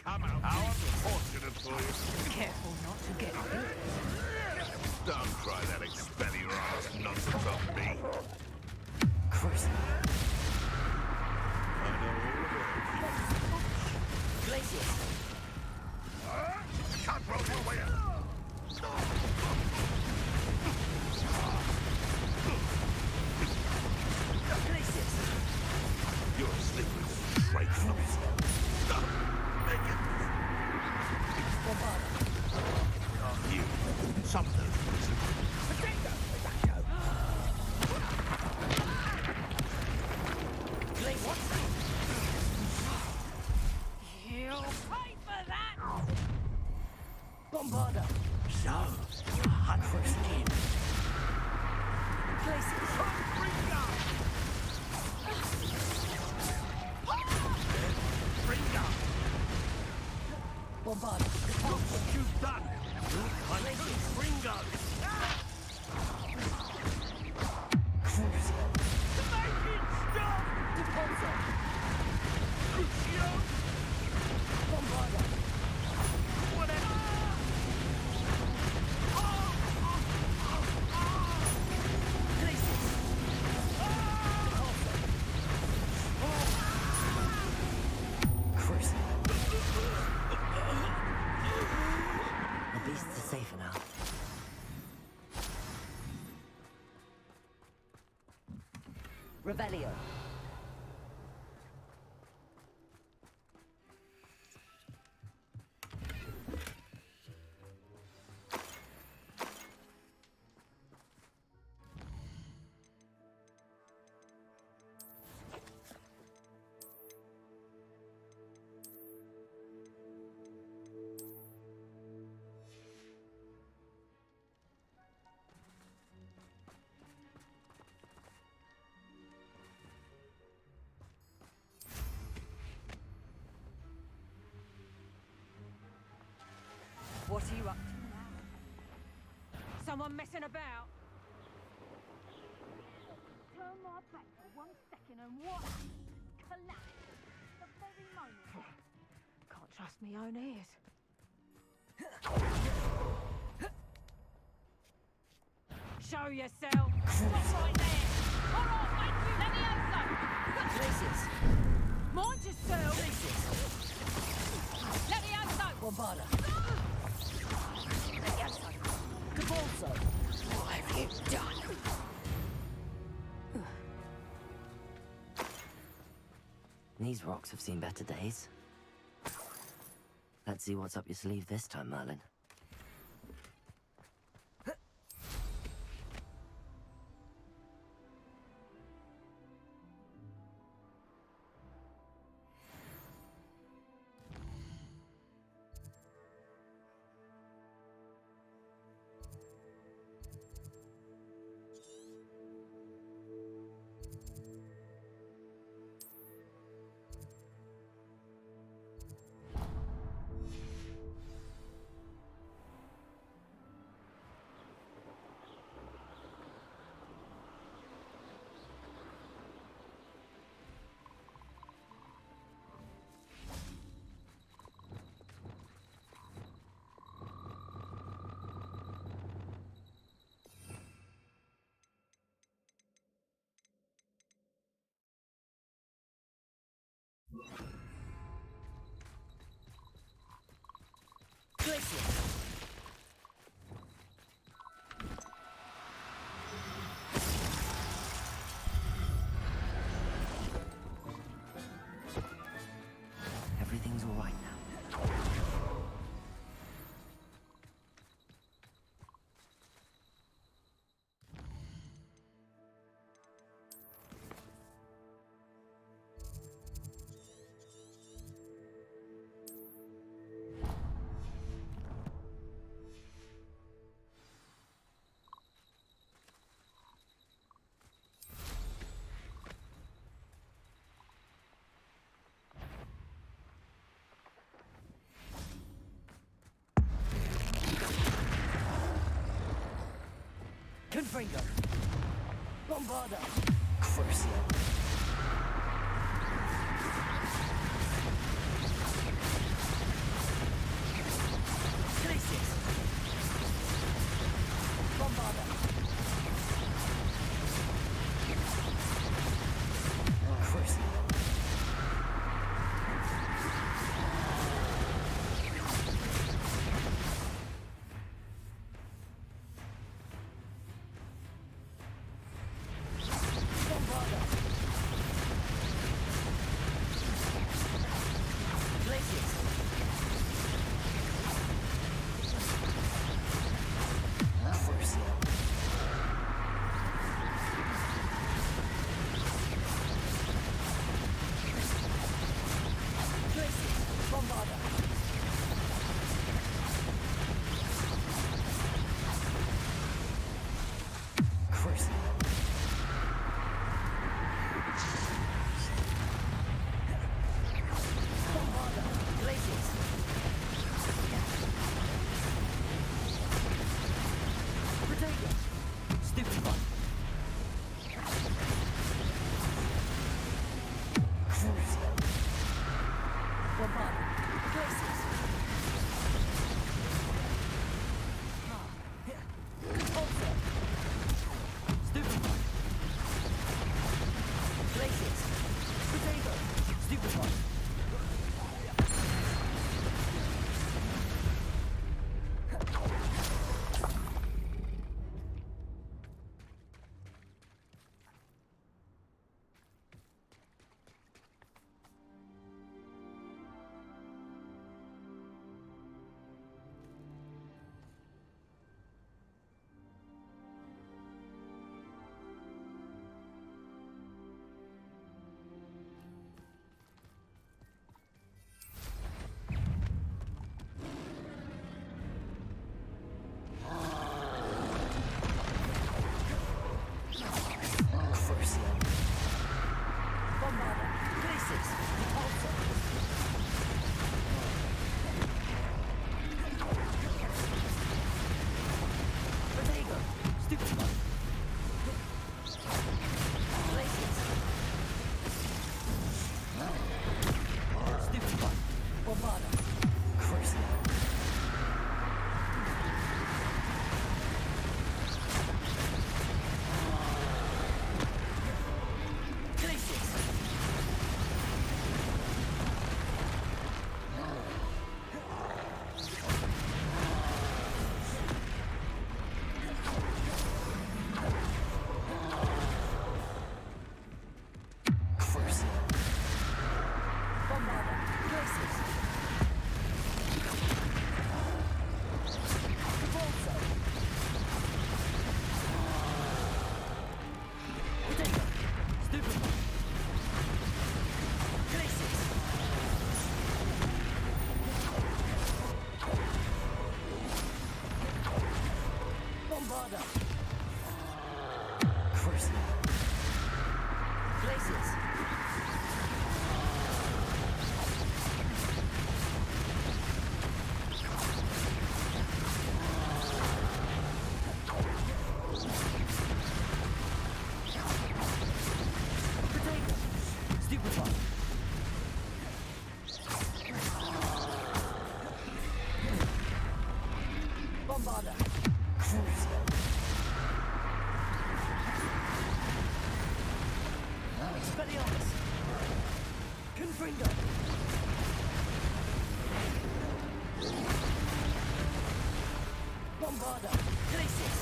come out. How unfortunate for you. Careful not to get bit. Don't try that expelling your ass nonsense on me. Cruising. I know all about you. Glaciers. Can't roll your way out. Glaciers. You're asleep with a traitor. Stop. Make it. You. Some of those. You'll pay for that! Bombarder! So, hunt for skin. Places! Bring up. Bombarder! Look what you've done. Like good Gringos. Crucial! Make it stop! Depulso! Crucio! Bombarder! Whatever. Places! Crucial! The beasts are safer now. Revelio. What are you up to now? Someone messing about? Turn my back for 1 second and what? Collapse. The very moment. Can't trust me own ears. Show yourself! Stop right there! All right, thank you. Let me have some. Places! Mind yourself. Places! Let me have some. Bombarder! Depulso! What have you done? These rocks have seen better days. Let's see what's up your sleeve this time, Merlin. Glacier! Everything's all right now. Confringo! Bombarda! Crucio! Bombarda. Crucial. Glaciers. Potato. Stupefy. Bombarda. Crucial. Expelliarmus. Confringo. Bombarda. Glacius.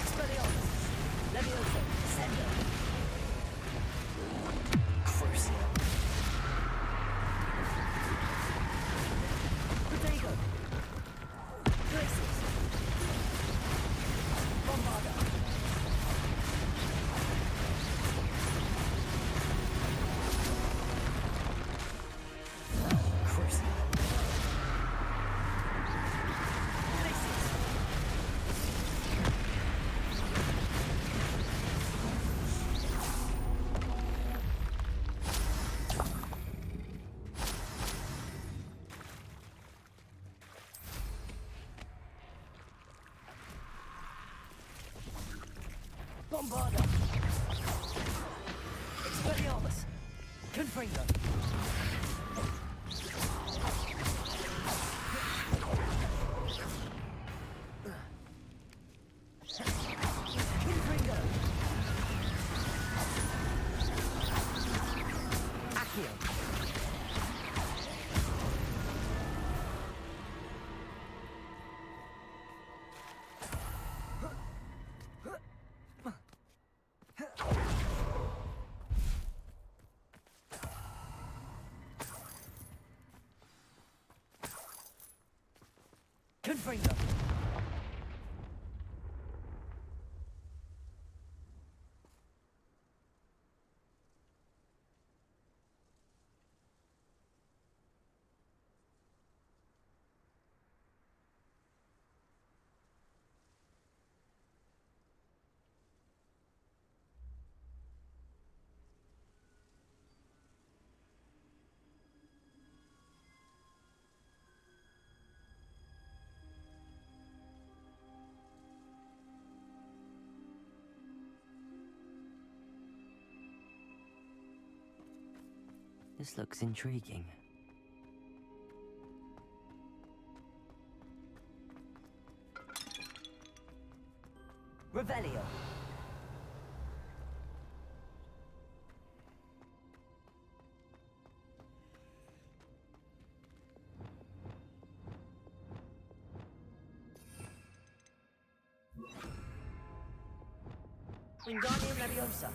Expelliarmus. Leviosa. Sendo. Crucial. Potato. Glacius. Bombarda. Crucial. Glacius. Bombarda. Expelliarmus. Confringo. Confringo. Accio. Confringo. This looks intriguing. Revelio. Wingardium Leviosa.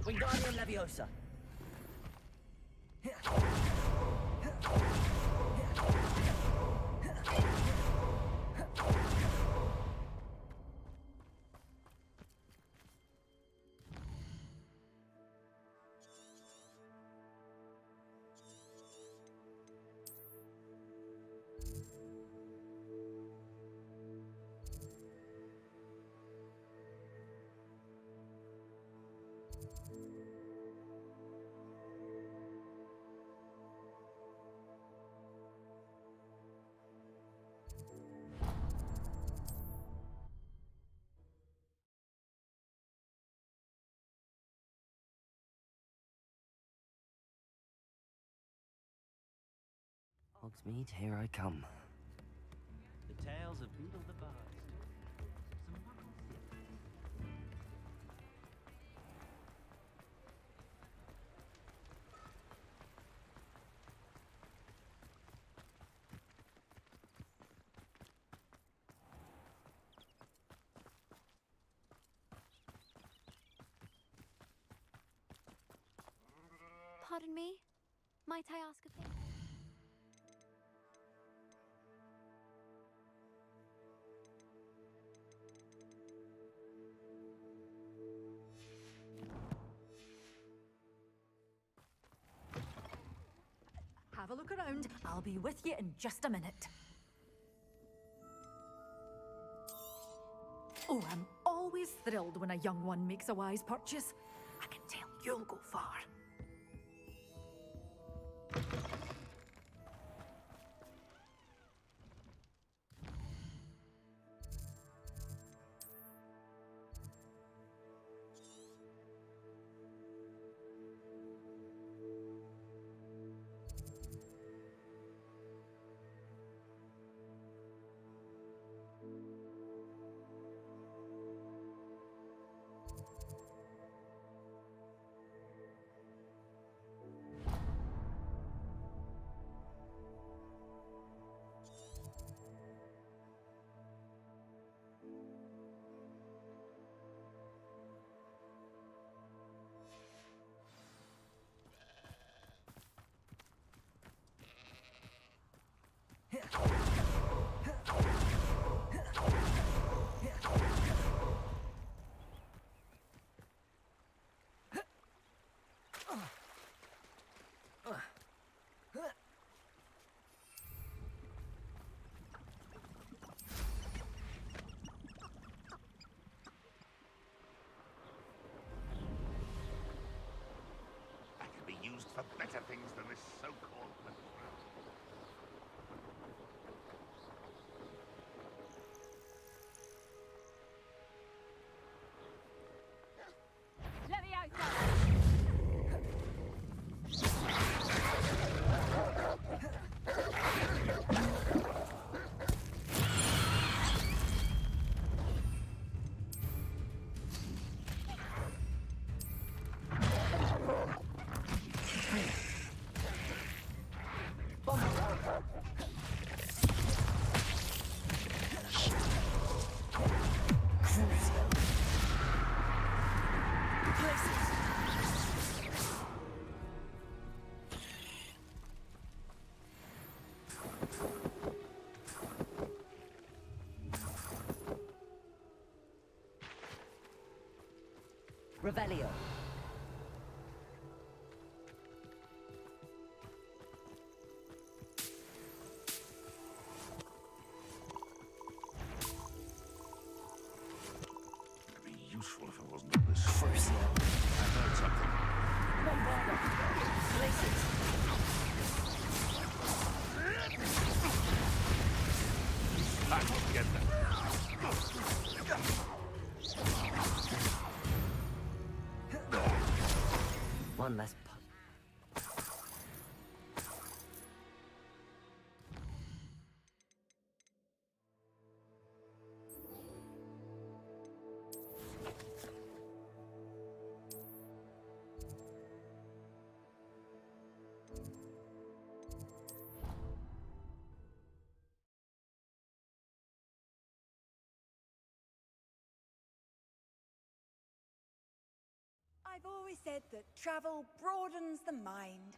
Wingardium Leviosa. Hogsmeade, here I come. The tales of Beetle the Bard. Some wonderful theories. Pardon me? Might I ask a favor? Have a look around. I'll be with you in just a minute. Oh, I'm always thrilled when a young one makes a wise purchase. I can tell you'll go far. I can be used for better things than this so-called underground. Let me out, guys! Revelio. It'd be useful if it wasn't on this first. I heard something. Bombarda. Places. I will get them. One less pub. I've always said that travel broadens the mind.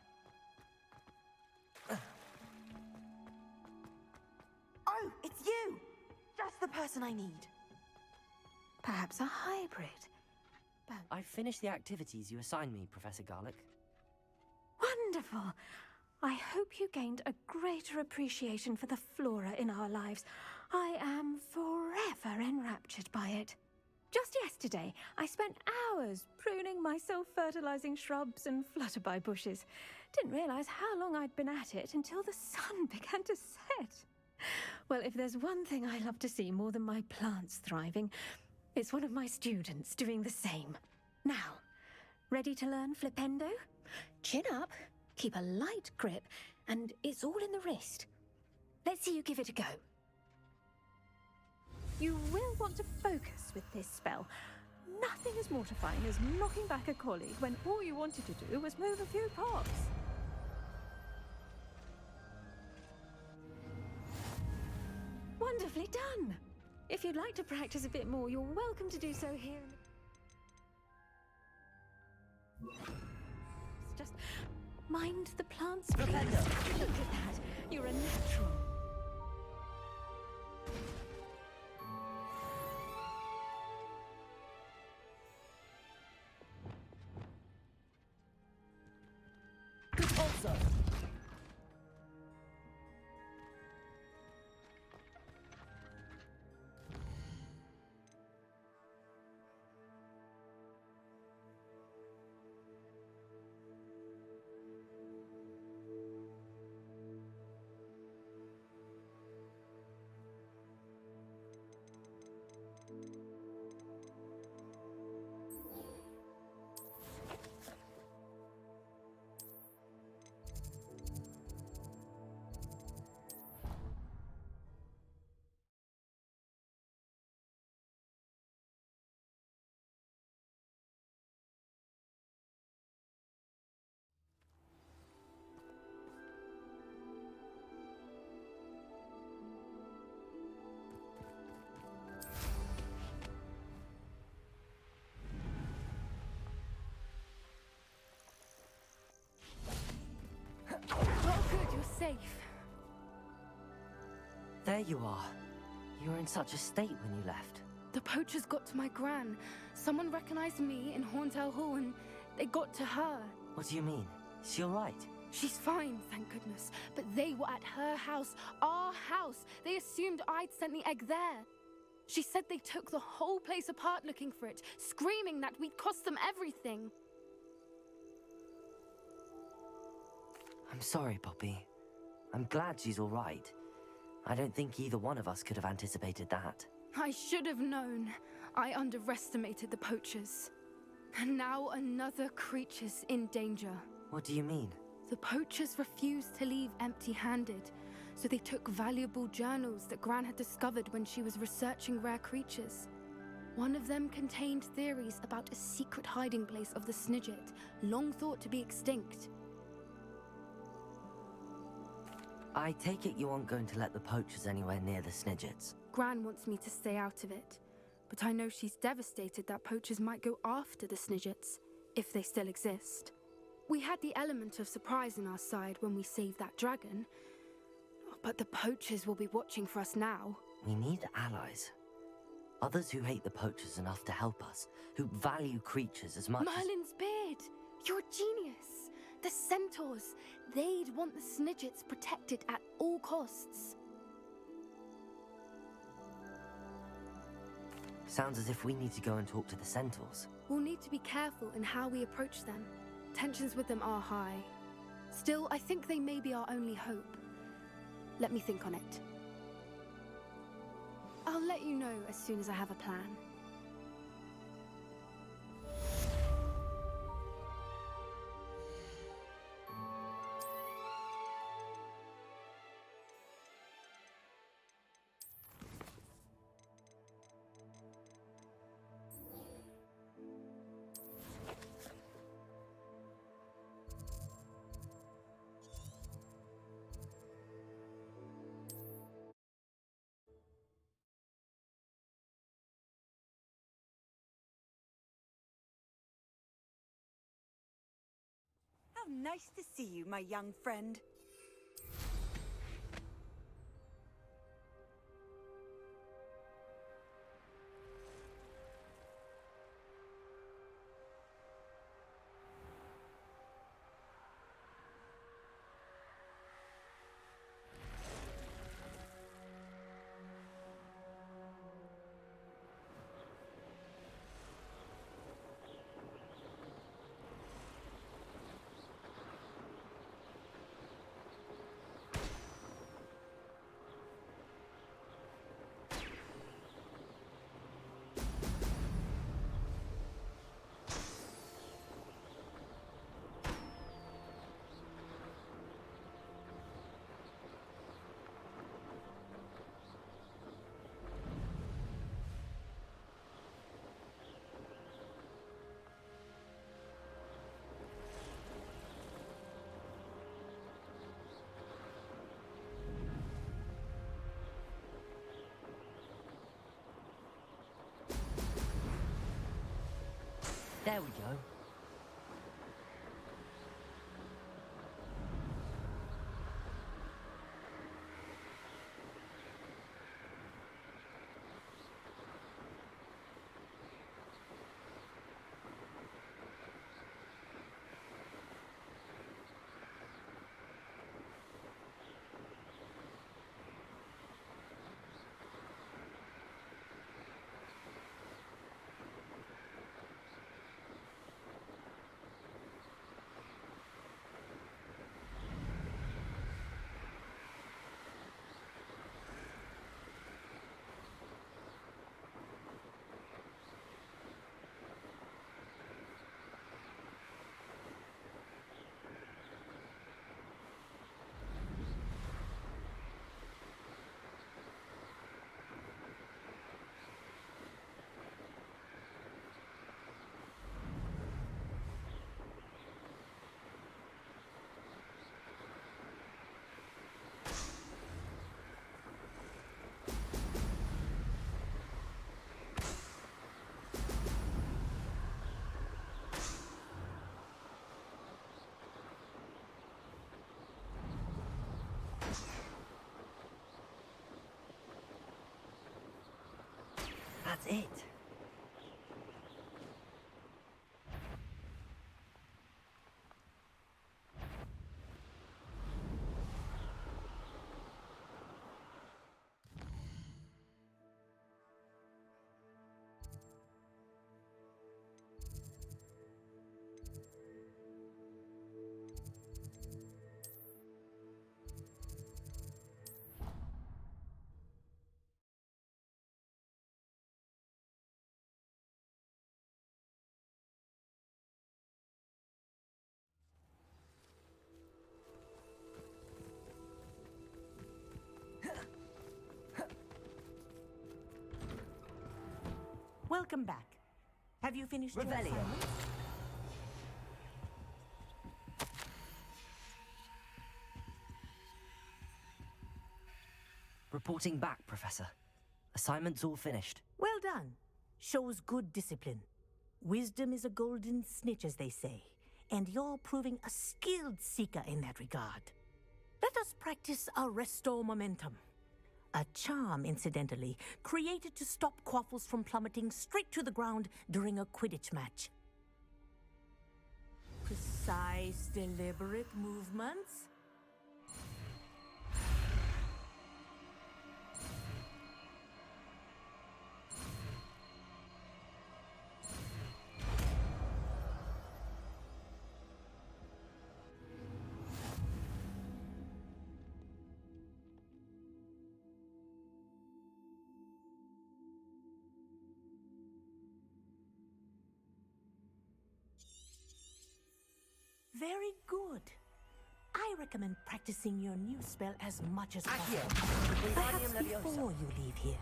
Oh, it's you! Just the person I need. Perhaps a hybrid. I've finished the activities you assigned me, Professor Garlick. Wonderful! I hope you gained a greater appreciation for the flora in our lives. I am forever enraptured by it. Just yesterday, I spent hours pruning my self-fertilizing shrubs and flutterby bushes. Didn't realize how long I'd been at it until the sun began to set. Well, if there's one thing I love to see more than my plants thriving, it's one of my students doing the same. Now, ready to learn flipendo? Chin up, keep a light grip, and it's all in the wrist. Let's see you give it a go. You will want to focus with this spell. Nothing as mortifying as knocking back a colleague when all you wanted to do was move a few pots. Wonderfully done! If you'd like to practice a bit more, you're welcome to do so here. It's just Mind the plants, please. Look at that. You're a natural. Good also. Oh, good, you're safe. There you are. You were in such a state when you left. The poachers got to my gran. Someone recognized me in Horntail Hall and they got to her. What do you mean? Is she all right? She's fine, thank goodness. But they were at her house, our house. They assumed I'd sent the egg there. She said they took the whole place apart looking for it, screaming that we'd cost them everything. I'm sorry, Poppy. I'm glad she's all right. I don't think either one of us could have anticipated that. I should have known. I underestimated the poachers. And now another creature's in danger. What do you mean? The poachers refused to leave empty-handed, so they took valuable journals that Gran had discovered when she was researching rare creatures. One of them contained theories about a secret hiding place of the Snidget, long thought to be extinct. I take it you aren't going to let the poachers anywhere near the Snidgets. Gran wants me to stay out of it, but I know she's devastated that poachers might go after the Snidgets, if they still exist. We had the element of surprise on our side when we saved that dragon, but the poachers will be watching for us now. We need allies. Others who hate the poachers enough to help us, who value creatures as much Merlin's beard! You're a genius! The centaurs! They'd want the Snidgets protected at all costs. Sounds as if we need to go and talk to the centaurs. We'll need to be careful in how we approach them. Tensions with them are high. Still, I think they may be our only hope. Let me think on it. I'll let you know as soon as I have a plan. How nice to see you, my young friend. There we go. That's it. Welcome back. Have you finished your Revelio. assignment? Reporting back, Professor. Assignment's all finished. Well done. Shows good discipline. Wisdom is a golden snitch, as they say, and you're proving a skilled seeker in that regard. Let us practice Arresto Momentum. A charm, incidentally, created to stop quaffles from plummeting straight to the ground during a Quidditch match. Precise, deliberate movements. Very good. I recommend practicing your new spell as much as possible. Perhaps Wingardium Leviosa. before you leave here.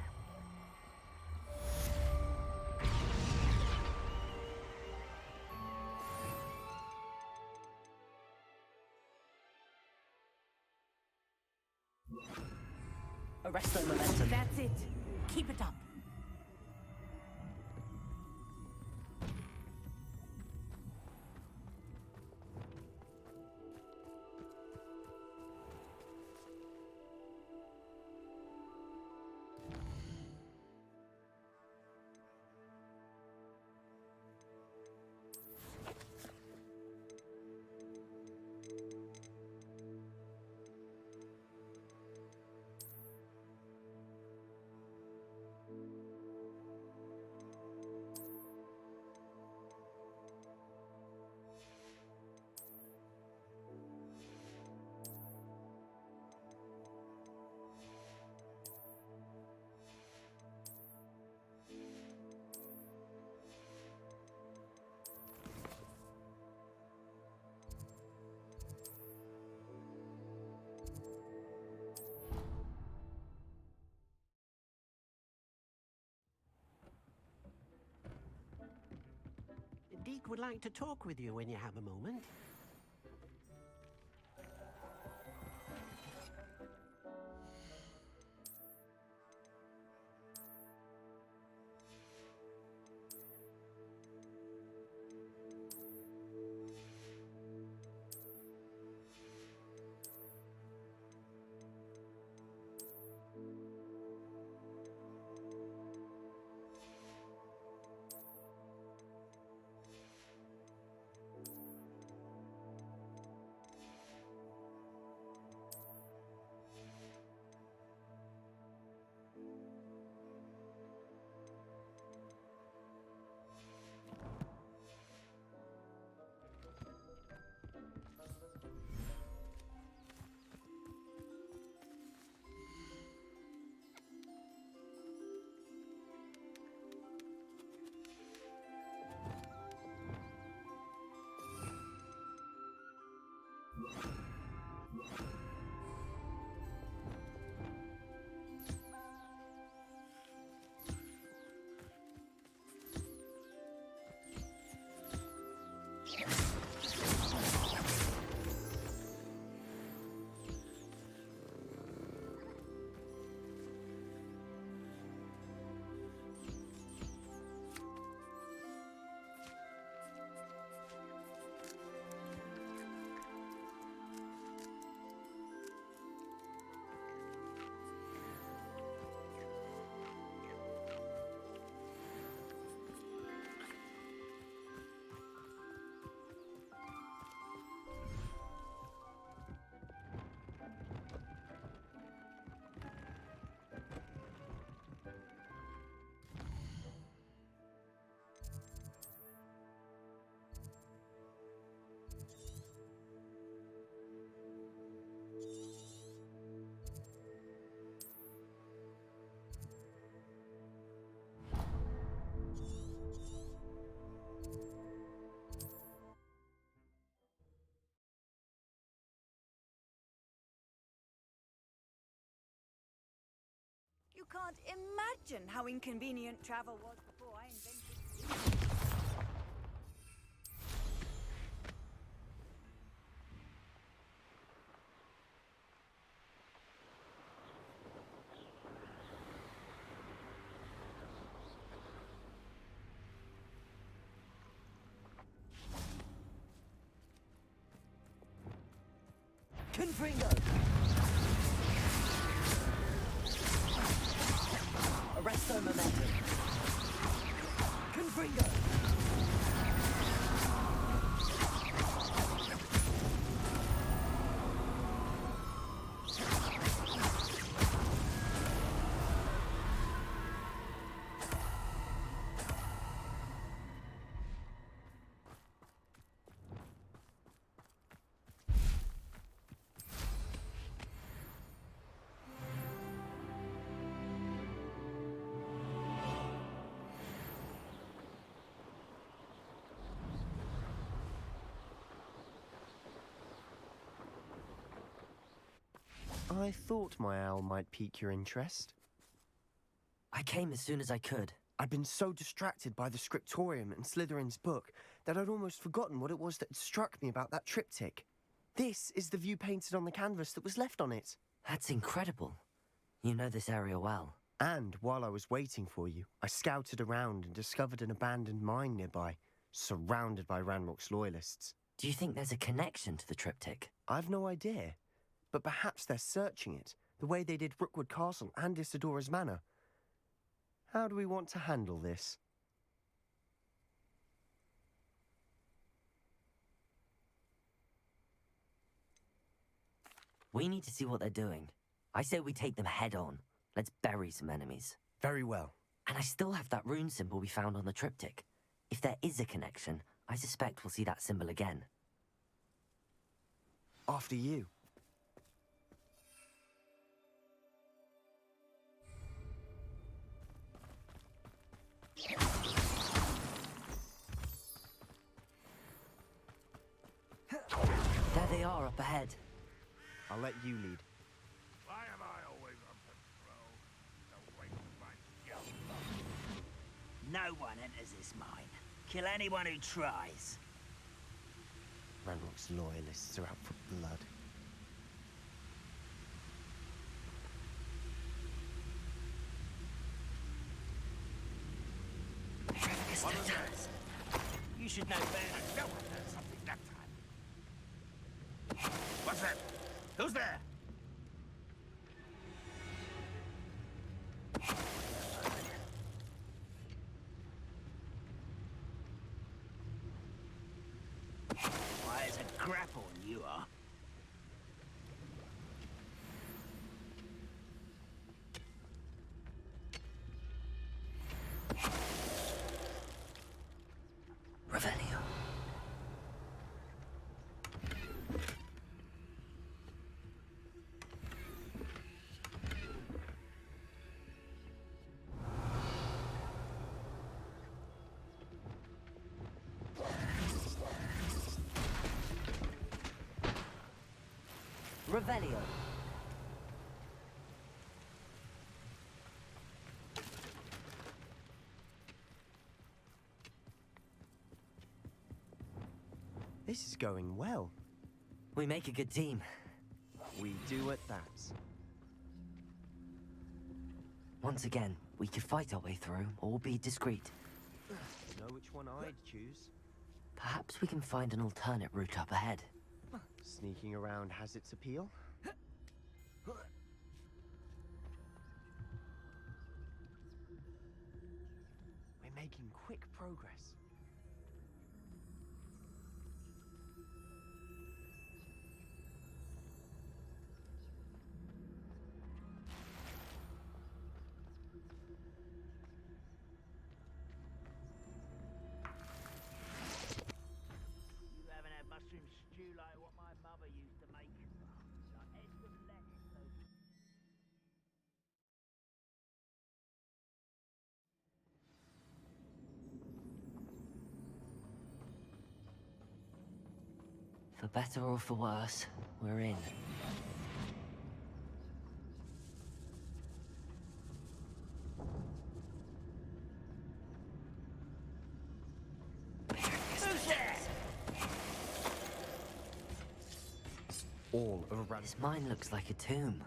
Arresto Momentum. That's it. Keep it up. Deke would like to talk with you when you have a moment. can't imagine how inconvenient travel was before I invented. Confringo! Arresto momentum. Confringo! I thought my owl might pique your interest. I came as soon as I could. I'd been so distracted by the scriptorium and Slytherin's book that I'd almost forgotten what it was that had struck me about that triptych. This is the view painted on the canvas that was left on it. That's incredible. You know this area well. And while I was waiting for you, I scouted around and discovered an abandoned mine nearby, surrounded by Ranrock's loyalists. Do you think there's a connection to the triptych? I've no idea, but perhaps they're searching it, the way they did Rookwood Castle and Isidora's Manor. How do we want to handle this? We need to see what they're doing. I say we take them head on. Let's bury some enemies. Very well. And I still have that rune symbol we found on the triptych. If there is a connection, I suspect we'll see that symbol again. After you. There they are up ahead. I'll let you lead. Why am I always on patrol? No way to find guilt. No one enters this mine. Kill anyone who tries. Ranrock's loyalists are out for blood. You should know better. No one heard something that time. What's that? Who's there? Why, it's a grapple you are. Revelio. Revelio. This is going well. We make a good team. We do at that. Once again, we could fight our way through, or be discreet. Know which one I'd choose? Perhaps we can find an alternate route up ahead. Sneaking around has its appeal. We're making quick progress. You haven't had mushroom stew like what my mother used to make. Like eggs with lettuce, though. For better or for worse, we're in. all of a random... This mine looks like a tomb.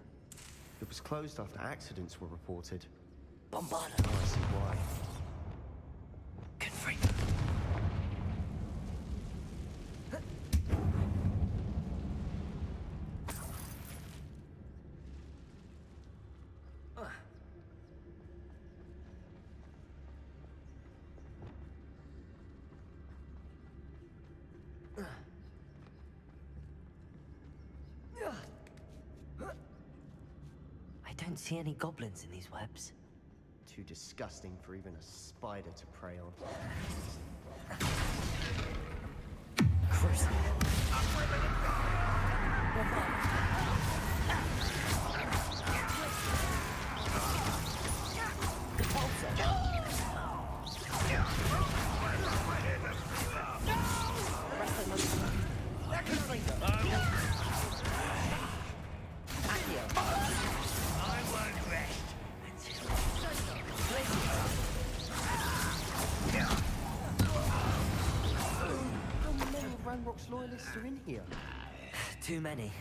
It was closed after accidents were reported. Bombarda. Now I see why. Confringo. I don't see any goblins in these webs. Too disgusting for even a spider to prey on. Ranrock's loyalists are in here. Too many.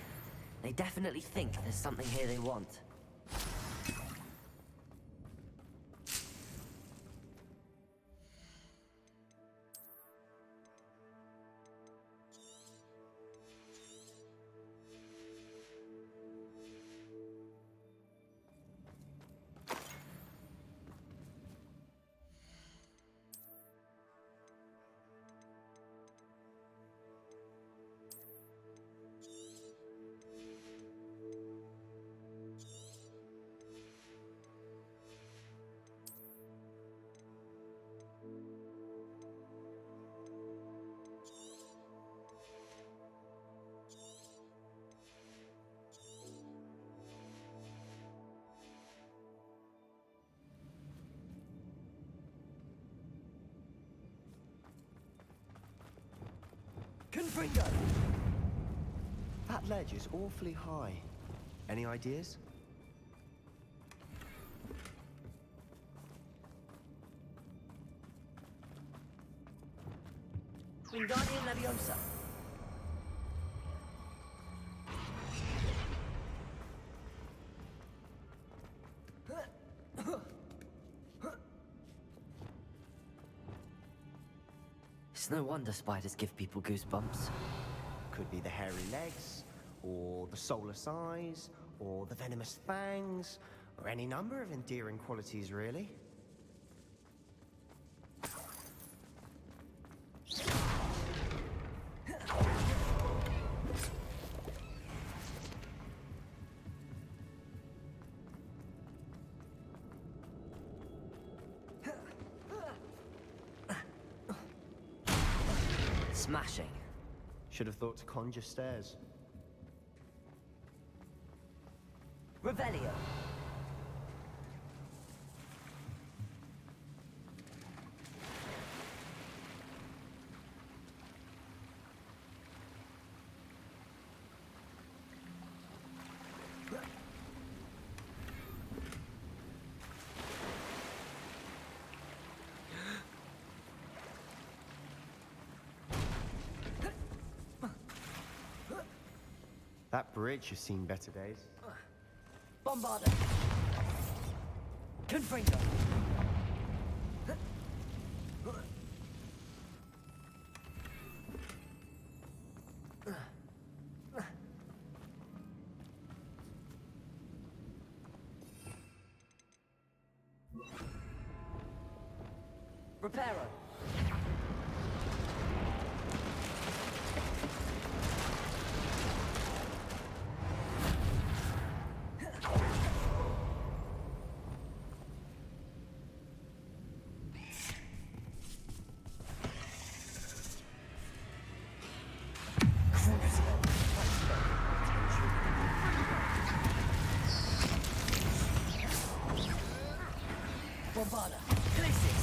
They definitely think there's something here they want. Confringo! That ledge is awfully high. Any ideas? Wingardium Leviosa. It's no wonder spiders give people goosebumps. Could be the hairy legs, or the soulless eyes, or the venomous fangs, or any number of endearing qualities, really. Smashing. Should have thought to conjure stairs. Revelio. That bridge has seen better days. Bombarda. Confringo. Reparo. Bombarda. Glacis.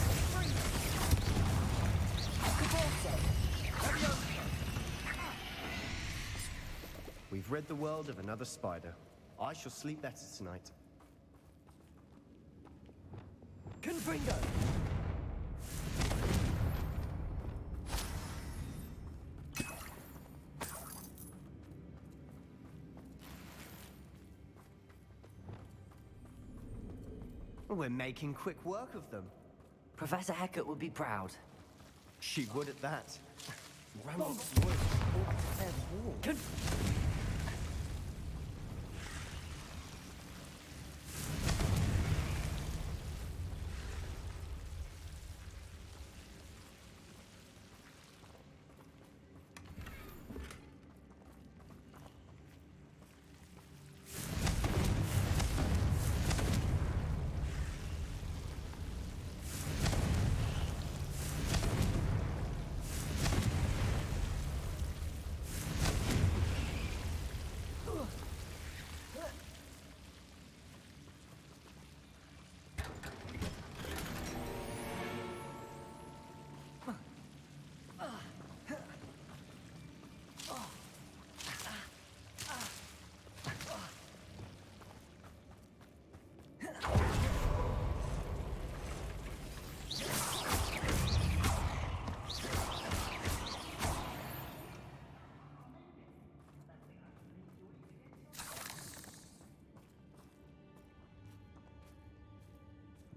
We've rid the world of another spider. I shall sleep better tonight. Confringo. We're making quick work of them. Professor Hecat would be proud. She would at that. Rambock's lawyers all declared war.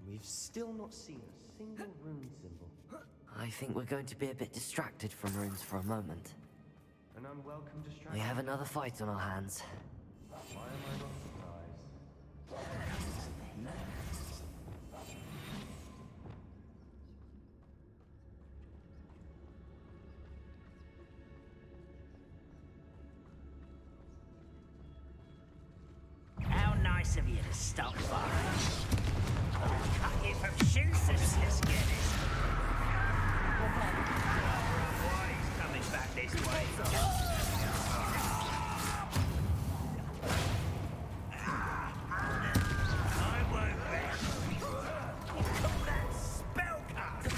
We've still not seen a single rune symbol. I think we're going to be a bit distracted from runes for a moment. An unwelcome distraction. We have another fight on our hands. Why am I not surprised? How nice of you to stop by. Cut you from shoes, useless guineas. Why he's coming back this way? I won't rest. Call that spellcast.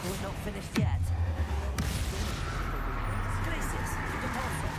We're not finished yet. Places, deposit.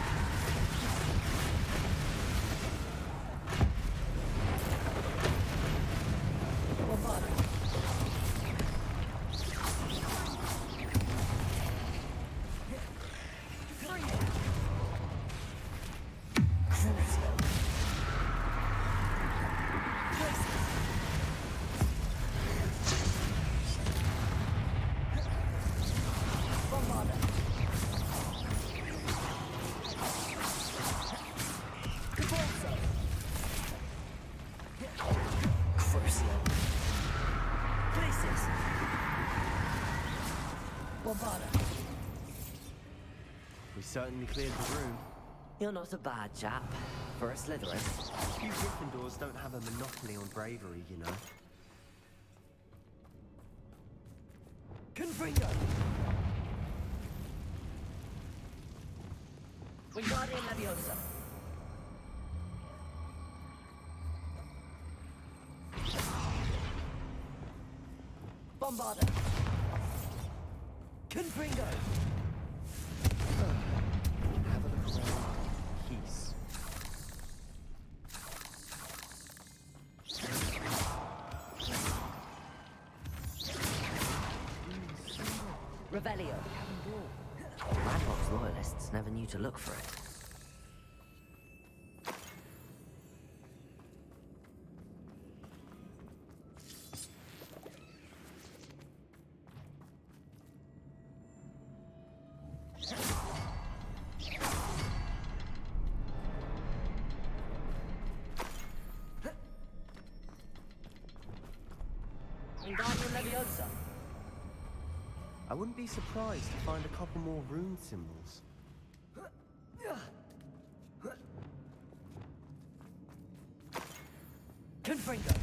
We certainly cleared the room. You're not a bad chap for a Slytherin. You Gryffindors don't have a monopoly on bravery, you know. Confringo! Wingardium Leviosa! Bombarda! Confringo! Have a look around. Peace. Revelio! Ranrock's loyalists never knew to look for it. Wingardium Leviosa! I wouldn't be surprised to find a couple more rune symbols. Confringo!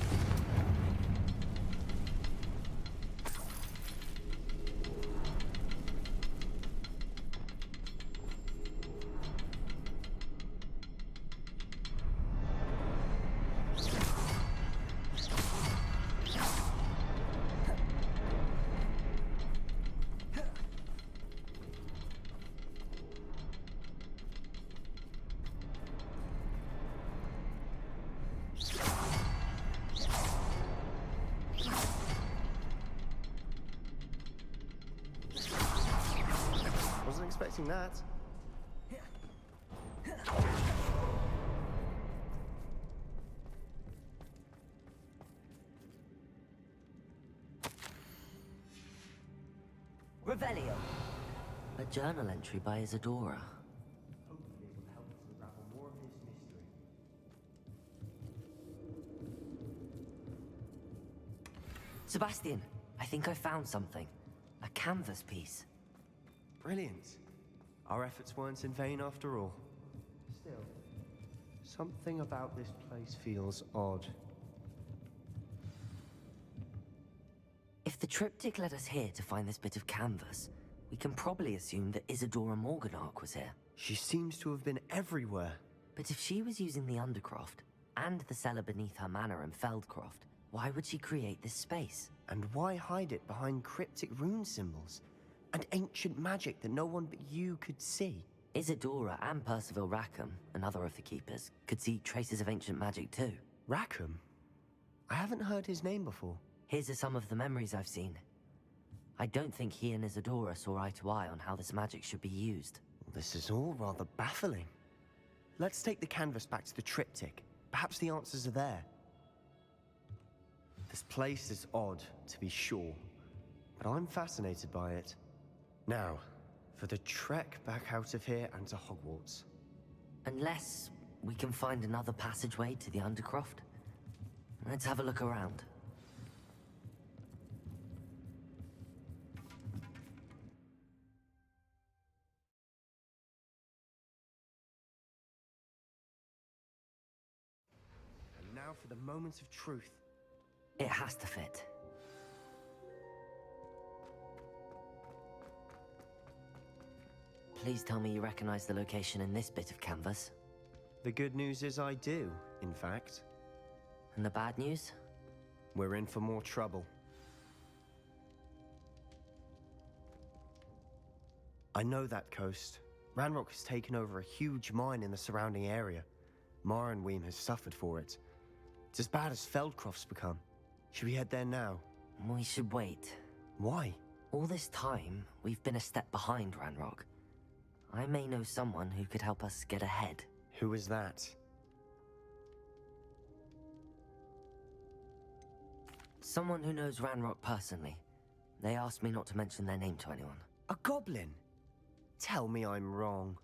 expecting that. Revelio. A journal entry by Isadora. Hopefully it will help us unravel more of this mystery. Sebastian, I think I found something. A canvas piece. Brilliant. Our efforts weren't in vain after all. Still, something about this place feels odd. If the triptych led us here to find this bit of canvas, we can probably assume that Isadora Morganark was here. She seems to have been everywhere. But if she was using the Undercroft, and the cellar beneath her manor in Feldcroft, why would she create this space? And why hide it behind cryptic rune symbols? And ancient magic that no one but you could see? Isadora and Percival Rackham, another of the Keepers, could see traces of ancient magic too. Rackham? I haven't heard his name before. Here's some of the memories I've seen. I don't think he and Isadora saw eye to eye on how this magic should be used. This is all rather baffling. Let's take the canvas back to the triptych. Perhaps the answers are there. This place is odd, to be sure, but I'm fascinated by it. Now, for the trek back out of here and to Hogwarts. Unless we can find another passageway to the Undercroft. Let's have a look around. And now for the moment of truth. It has to fit. Please tell me you recognize the location in this bit of canvas. The good news is I do, in fact. And the bad news? We're in for more trouble. I know that coast. Ranrock has taken over a huge mine in the surrounding area. Marenweem has suffered for it. It's as bad as Feldcroft's become. Should we head there now? We should wait. Why? All this time, we've been a step behind Ranrock. I may know someone who could help us get ahead. Who is that? Someone who knows Ranrock personally. They asked me not to mention their name to anyone. A goblin? Tell me I'm wrong.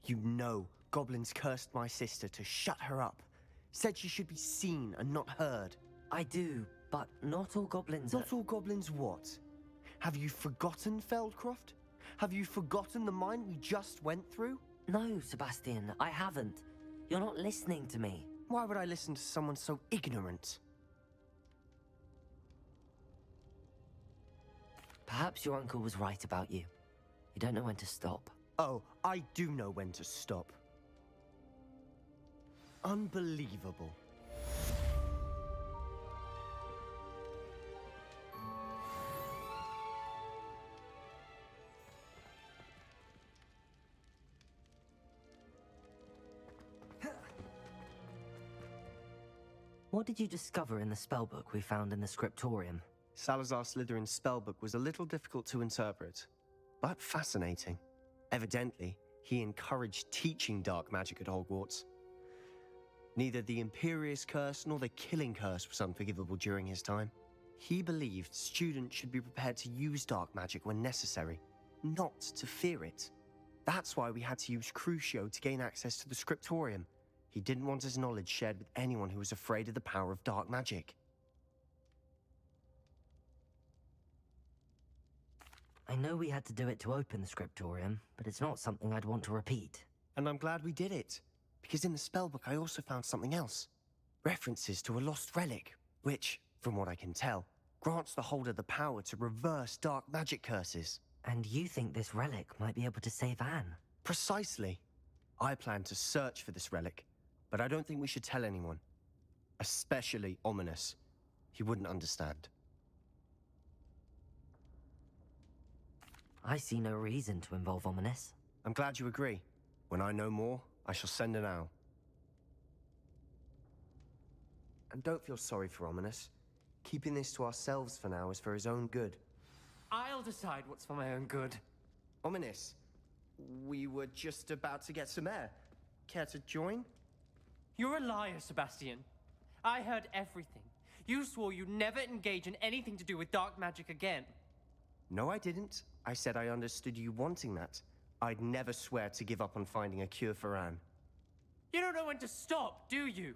You know goblins cursed my sister to shut her up. Said she should be seen and not heard. I do, but not all goblins Not all goblins what? Have you forgotten Feldcroft? Have you forgotten the mine we just went through? No, Sebastian, I haven't. You're not listening to me. Why would I listen to someone so ignorant? Perhaps your uncle was right about you. You don't know when to stop. Oh, I do know when to stop. Unbelievable. What did you discover in the spellbook we found in the scriptorium? Salazar Slytherin's spellbook was a little difficult to interpret, but fascinating. Evidently, he encouraged teaching dark magic at Hogwarts. Neither the Imperious Curse nor the Killing Curse was unforgivable during his time. He believed students should be prepared to use dark magic when necessary, not to fear it. That's why we had to use Crucio to gain access to the scriptorium. He didn't want his knowledge shared with anyone who was afraid of the power of dark magic. I know we had to do it to open the scriptorium, but it's not something I'd want to repeat. And I'm glad we did it, because in the spellbook I also found something else. References to a lost relic, which, from what I can tell, grants the holder the power to reverse dark magic curses. And you think this relic might be able to save Anne? Precisely. I plan to search for this relic, but I don't think we should tell anyone. Especially Ominous. He wouldn't understand. I see no reason to involve Ominous. I'm glad you agree. When I know more, I shall send an owl. And don't feel sorry for Ominous. Keeping this to ourselves for now is for his own good. I'll decide what's for my own good. Ominous, We were just about to get some air. Care to join? You're a liar, Sebastian. I heard everything. You swore you'd never engage in anything to do with dark magic again. No, I didn't. I said I understood you wanting that. I'd never swear to give up on finding a cure for Anne. You don't know when to stop, do you?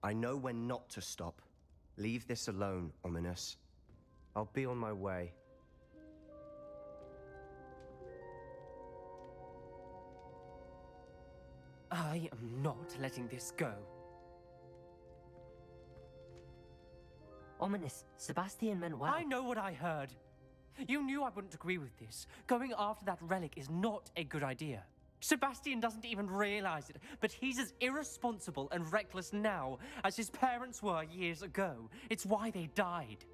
I know when not to stop. Leave this alone, Ominous. I'll be on my way. I am not letting this go. Ominous, Sebastian meant well. I know what I heard. You knew I wouldn't agree with this. Going after that relic is not a good idea. Sebastian doesn't even realize it, but he's as irresponsible and reckless now as his parents were years ago. It's why they died.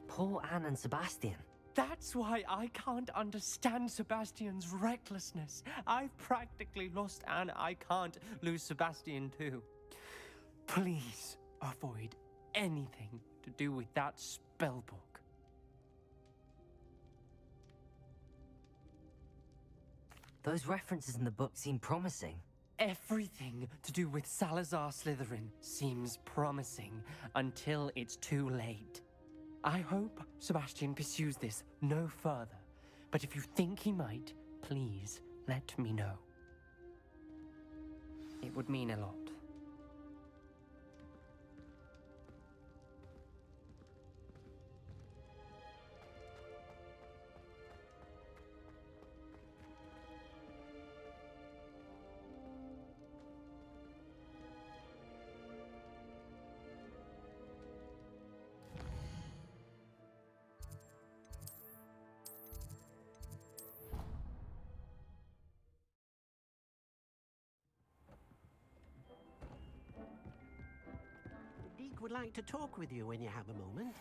Poor Anne and Sebastian. That's why I can't understand Sebastian's recklessness. I've practically lost Anne. I can't lose Sebastian too. Please avoid anything to do with that spellbook. Those references in the book seem promising. Everything to do with Salazar Slytherin seems promising until it's too late. I hope Sebastian pursues this no further, but if you think he might, please let me know. It would mean a lot. Deke would like to talk with you when you have a moment.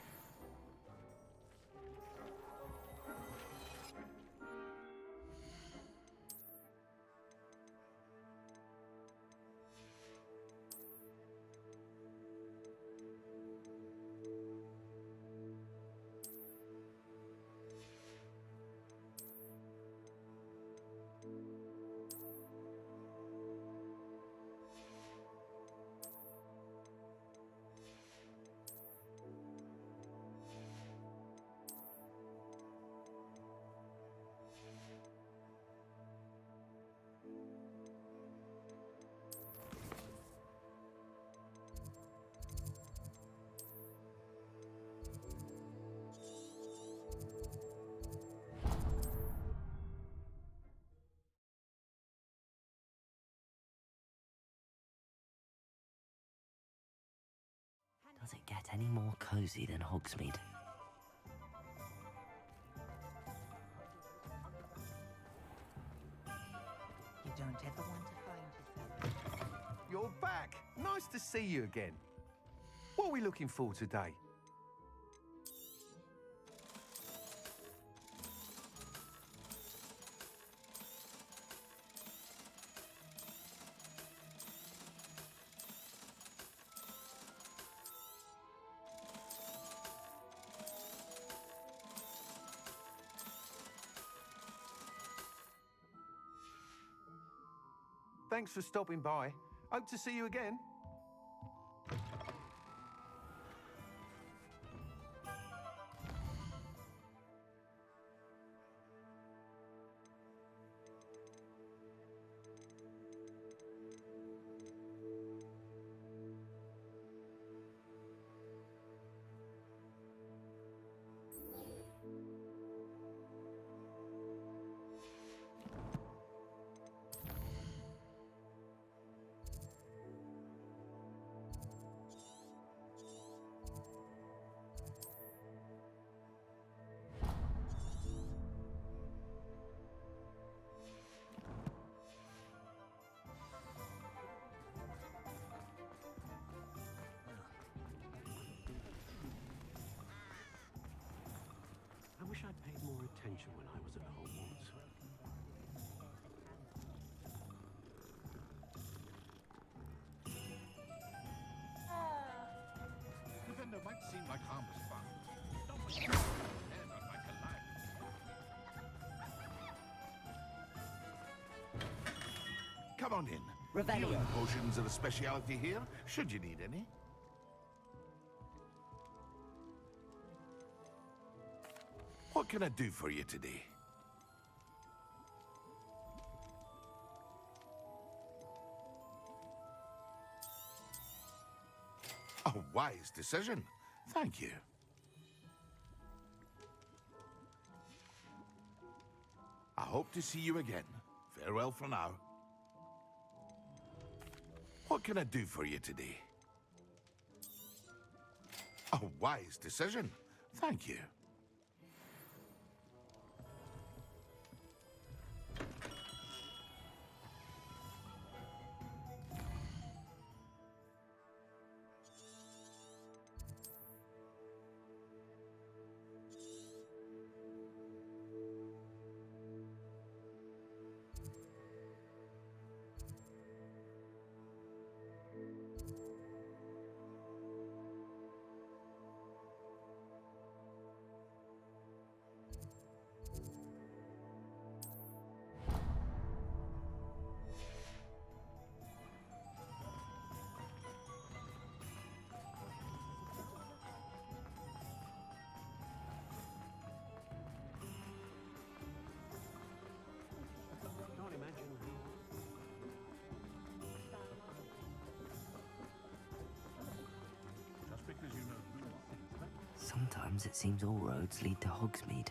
Does it get any more cozy than Hogsmeade? You don't ever want to find yourself. You're back. Nice to see you again. What are we looking for today? Thanks for stopping by. Hope to see you again. Come on in. Revelio. Healing potions are a speciality here, should you need any. What can I do for you today? A wise decision. Thank you. I hope to see you again. Farewell for now. What can I do for you today? A wise decision. Thank you. Can't imagine who. Just because you know who. Sometimes it seems all roads lead to Hogsmeade.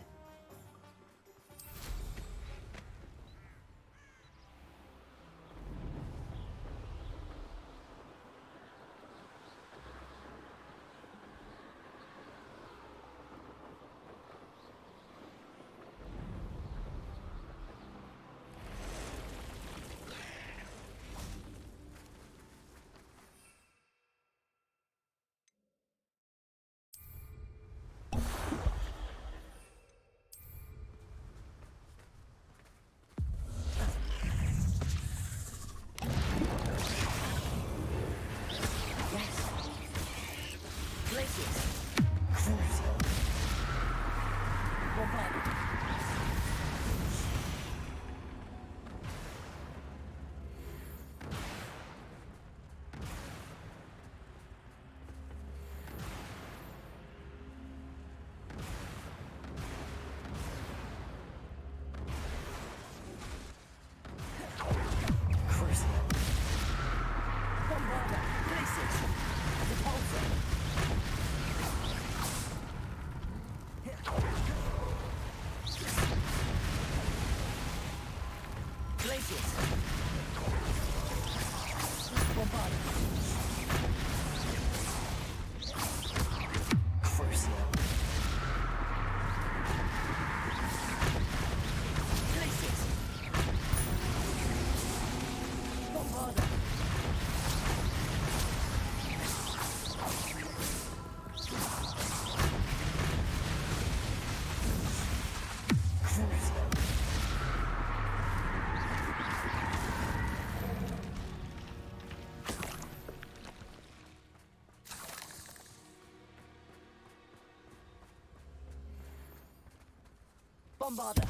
Bombarder.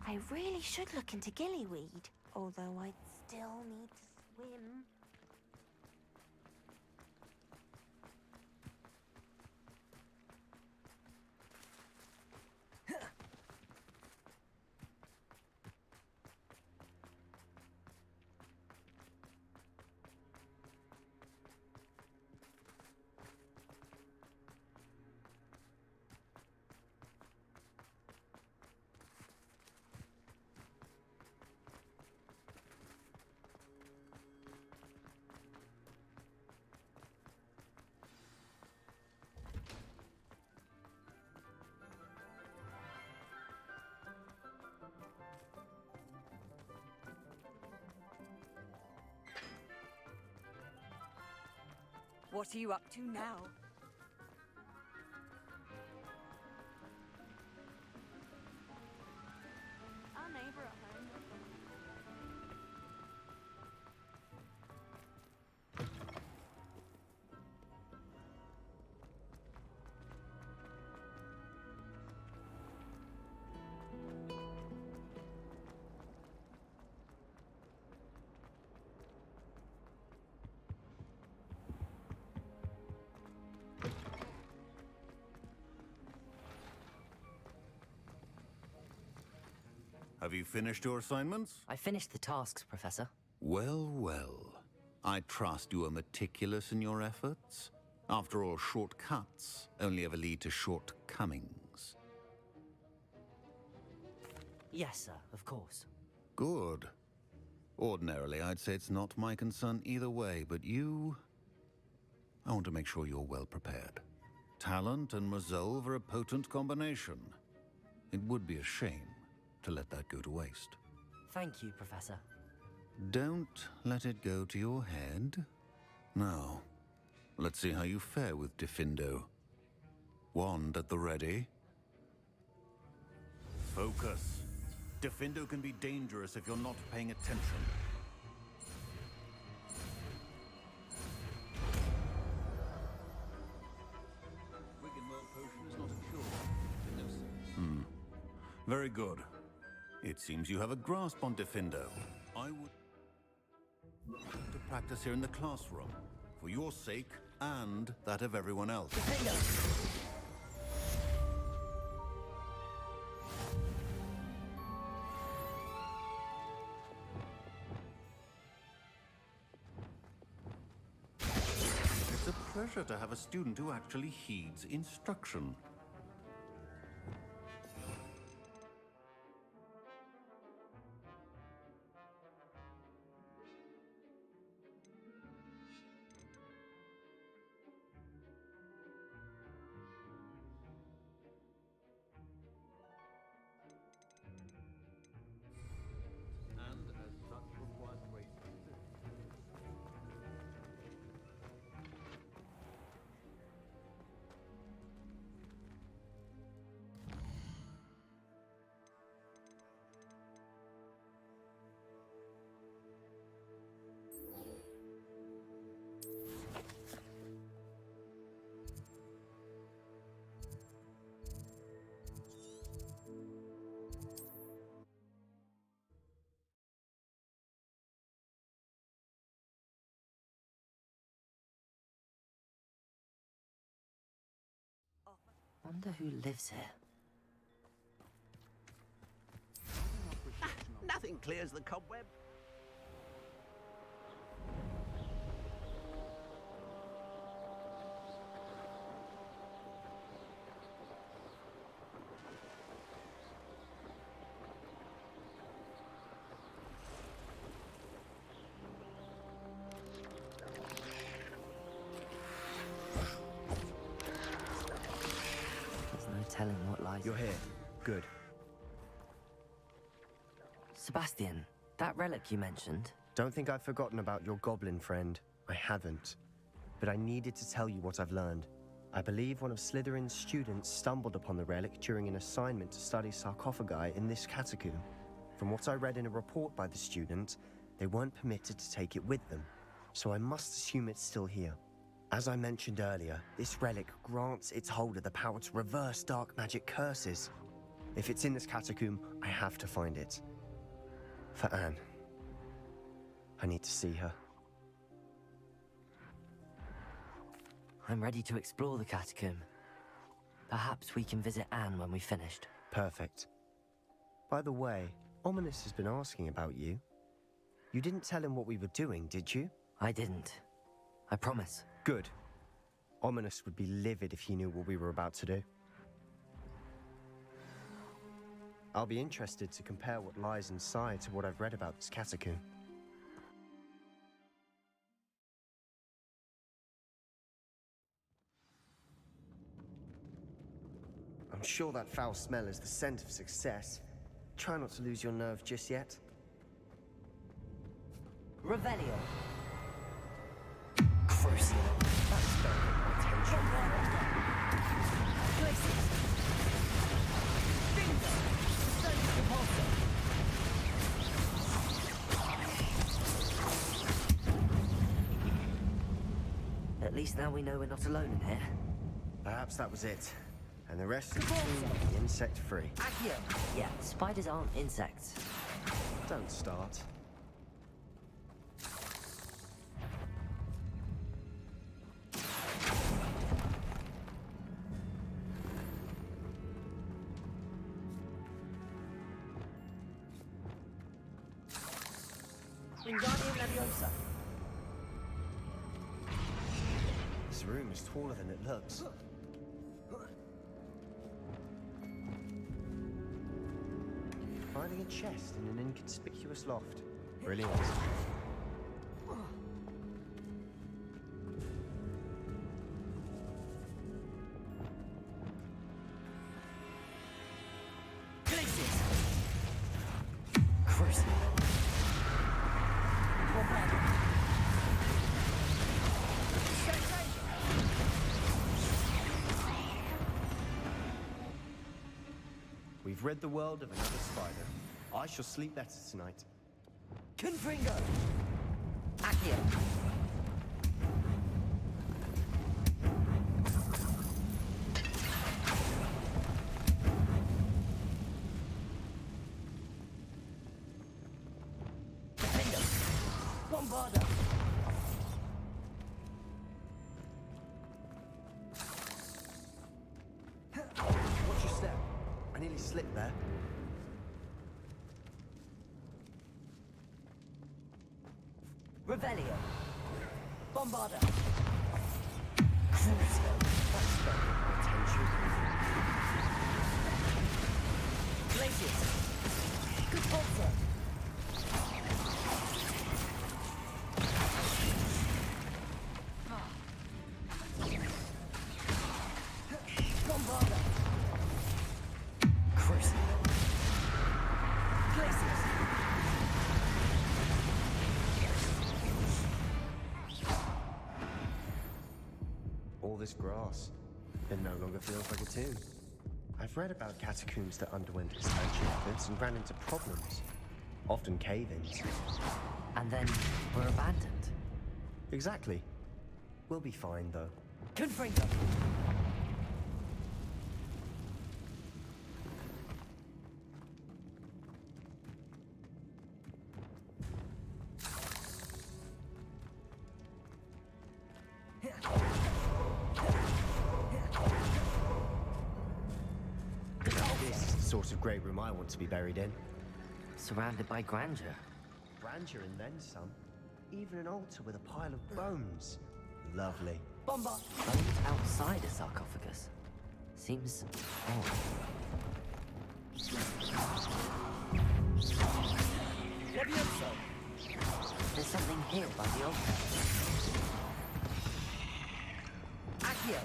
I really should look into gillyweed, although I'd still need to swim. What are you up to now? Our neighbour at home. Have you finished your assignments? I finished the tasks, Professor. Well, well. I trust you are meticulous in your efforts. After all, shortcuts only ever lead to shortcomings. Yes, sir, of course. Good. Ordinarily, I'd say it's not my concern either way, but you... I want to make sure you're well prepared. Talent and resolve are a potent combination. It would be a shame to let that go to waste. Thank you, Professor. Don't let it go to your head. Now, let's see how you fare with Diffindo. Wand at the ready. Focus. Diffindo can be dangerous if you're not paying attention. Wiggenweld potion is not a cure. In no sense. Very good. It seems you have a grasp on Diffindo. I would to practice here in the classroom, for your sake and that of everyone else. It's a pleasure to have a student who actually heeds instruction. Wonder who lives here. Nothing clears the cobweb. There's no telling what lies. You're here. Good. Sebastian, that relic you mentioned. Don't think I've forgotten about your goblin friend. I haven't. But I needed to tell you what I've learned. I believe one of Slytherin's students stumbled upon the relic during an assignment to study sarcophagi in this catacomb. From what I read in a report by the student, they weren't permitted to take it with them, so I must assume it's still here. As I mentioned earlier, this relic grants its holder the power to reverse dark magic curses. If it's in this catacomb, I have to find it. For Anne. I need to see her. I'm ready to explore the catacomb. Perhaps we can visit Anne when we've finished. Perfect. By the way, Ominous has been asking about you. You didn't tell him what we were doing, did you? I didn't. I promise. Good. Ominous would be livid if he knew what we were about to do. I'll be interested to compare what lies inside to what I've read about this catacomb. I'm sure that foul smell is the scent of success. Try not to lose your nerve just yet. Revelio. Crucial. At least now we know we're not alone in here. Perhaps that was it. And the rest of the team will be insect-free. Accio! Yeah, spiders aren't insects. Don't start. Wingardium Leviosa. This room is taller than it looks. Finding a chest in an inconspicuous loft. Brilliant. We've rid the world of another spider. I shall sleep better tonight. Confringo! Accio! Confringo! Bombarda! Watch your step. I nearly slipped there. Revelio. Bombarda. Crucio. That's got my attention. Glacius. Good bolter. Bombarda. Crucio. Glacius. All this grass. It no longer feels like a tomb. I've read about catacombs that underwent expansion efforts and ran into problems. Often cave-ins. And then were abandoned. Exactly. We'll be fine, though. Confringo. This is the sort of great room I want to be buried in. Surrounded by grandeur. Grandeur and then some. Even an altar with a pile of bones. Lovely. Bombard. Bones outside a sarcophagus. Seems odd. Levioso. There's something here by the altar. Accio.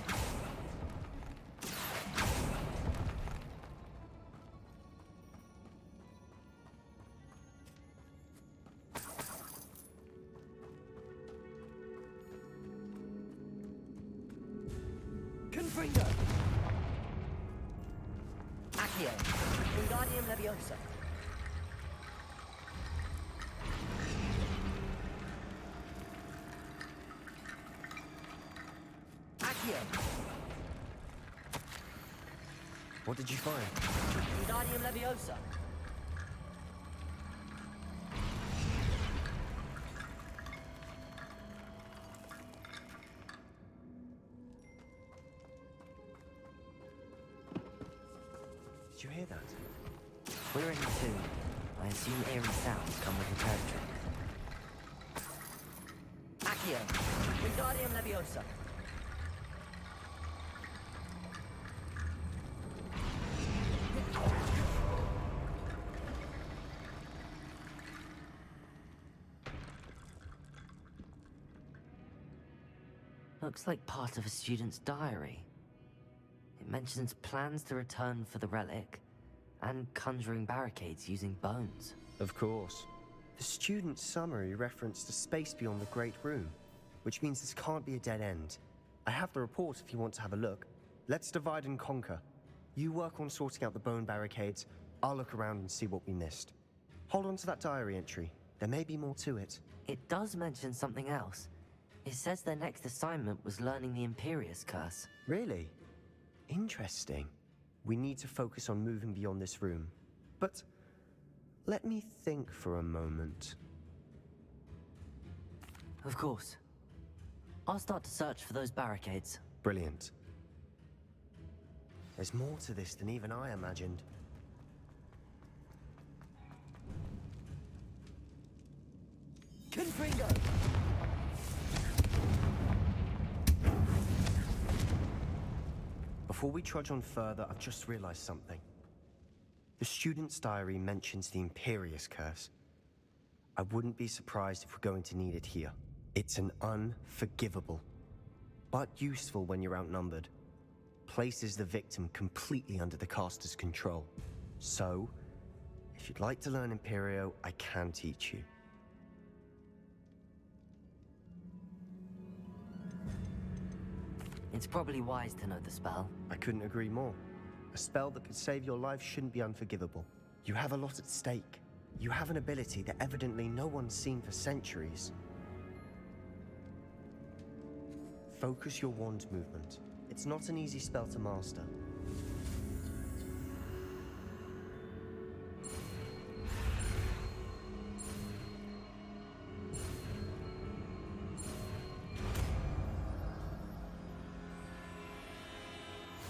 Confringo. Accio. Wingardium Leviosa. Accio. What did you find? Wingardium Leviosa. Did you hear that? We're in the tomb. I assume eerie sounds come with the territory. Accio. Wingardium Leviosa. Looks like part of a student's diary. It mentions plans to return for the relic and conjuring barricades using bones. Of course. The student's summary referenced a space beyond the Great Room, which means this can't be a dead end. I have the report if you want to have a look. Let's divide and conquer. You work on sorting out the bone barricades. I'll look around and see what we missed. Hold on to that diary entry. There may be more to it. It does mention something else. It says their next assignment was learning the Imperius Curse. Really? Interesting. We need to focus on moving beyond this room. But let me think for a moment. Of course. I'll start to search for those barricades. Brilliant. There's more to this than even I imagined. Confringo! Before we trudge on further, I've just realized something. The student's diary mentions the Imperius Curse. I wouldn't be surprised if we're going to need it here. It's an unforgivable, but useful when you're outnumbered. Places the victim completely under the caster's control. So, if you'd like to learn Imperio, I can teach you. It's probably wise to know the spell. I couldn't agree more. A spell that could save your life shouldn't be unforgivable. You have a lot at stake. You have an ability that evidently no one's seen for centuries. Focus your wand movement. It's not an easy spell to master.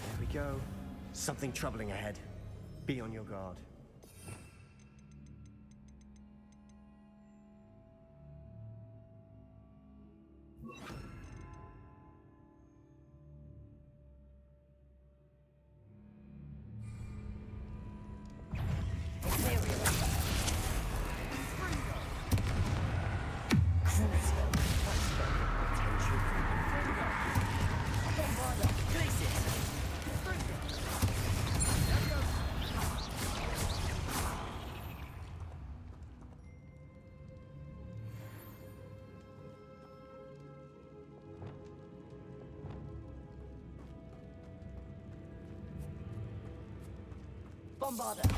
There we go. Something troubling ahead. Be on your guard. Bombarder!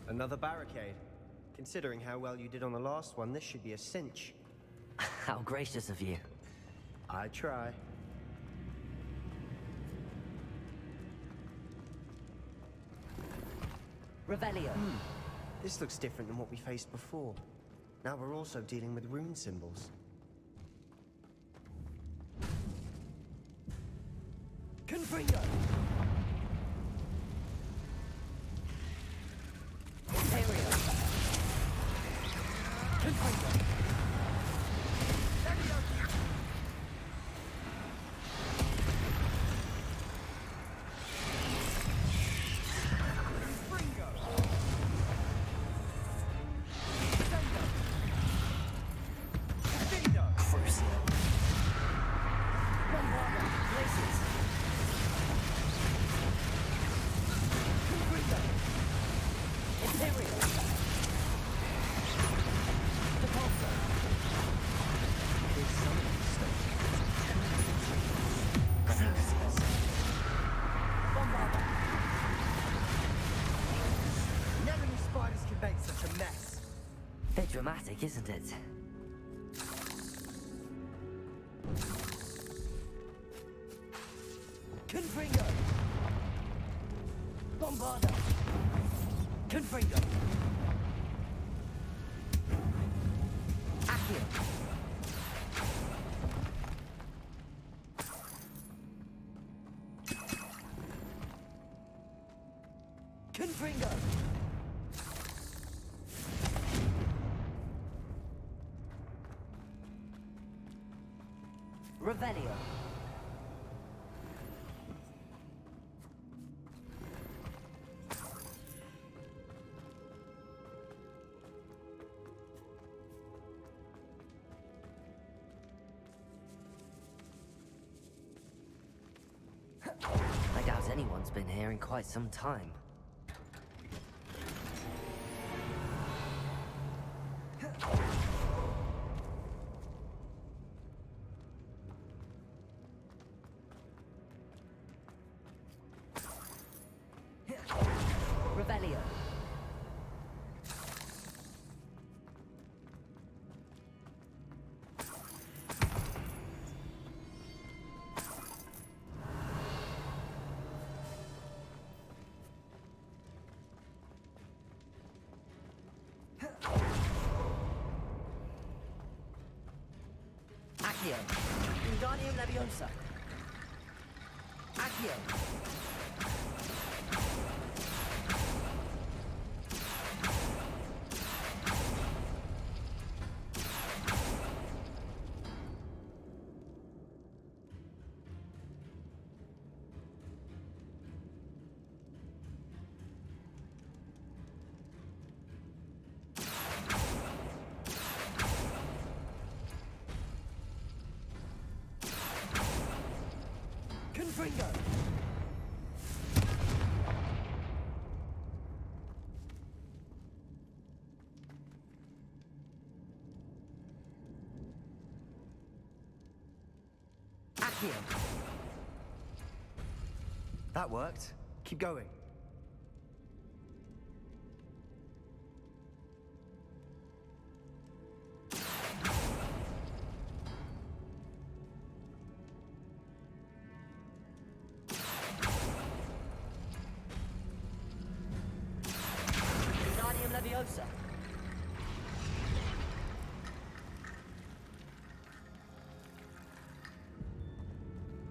Another barricade. Considering how well you did on the last one, this should be a cinch. How gracious of you. I try. Revelio. This looks different than what we faced before. Now we're also dealing with rune symbols. Confringo! Imperio! Confringo! Bit dramatic, isn't it? Confringo! Bombarder! Confringo! Accio! Confringo! Revelio. I doubt anyone's been here in quite some time. Accio. Wingardium Leviosa. Accio. Confringo! Accio! That worked. Keep going. Wingardium Leviosa.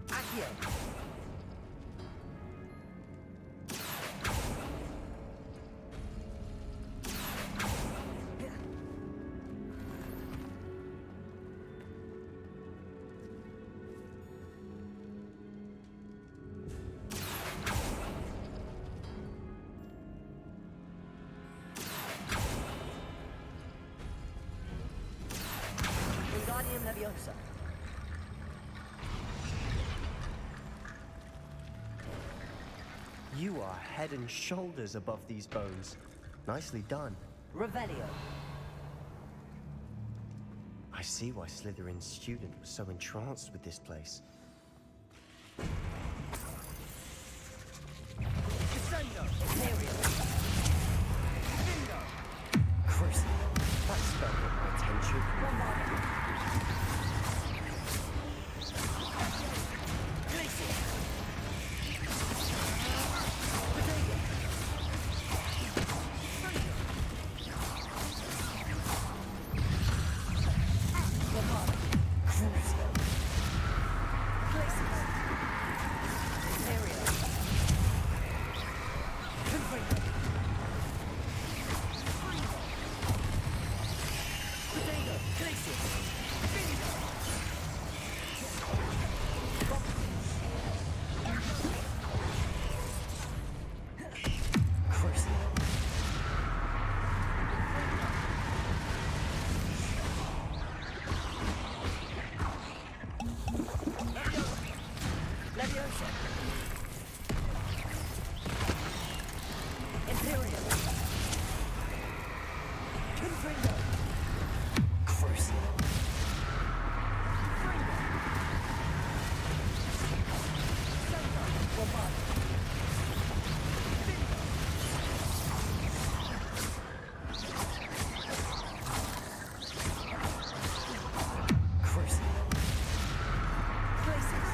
Accio. Wingardium Leviosa. You are head and shoulders above these bones. Nicely done. Revelio. I see why Slytherin's student was so entranced with this place. Descendo. Imperial. Vindo. Crucible. That spell got my attention. Bombardier. Glacier. Potato. Bombardier. Crucible. Glacier. Imperial. Confringo. Potato. Glacier. Vindo. Crucible. Leviosa. Imperial. Confringo. Crucible. Fringo. Sendo. Bombardier. Vindo. Crucible. Glaciers.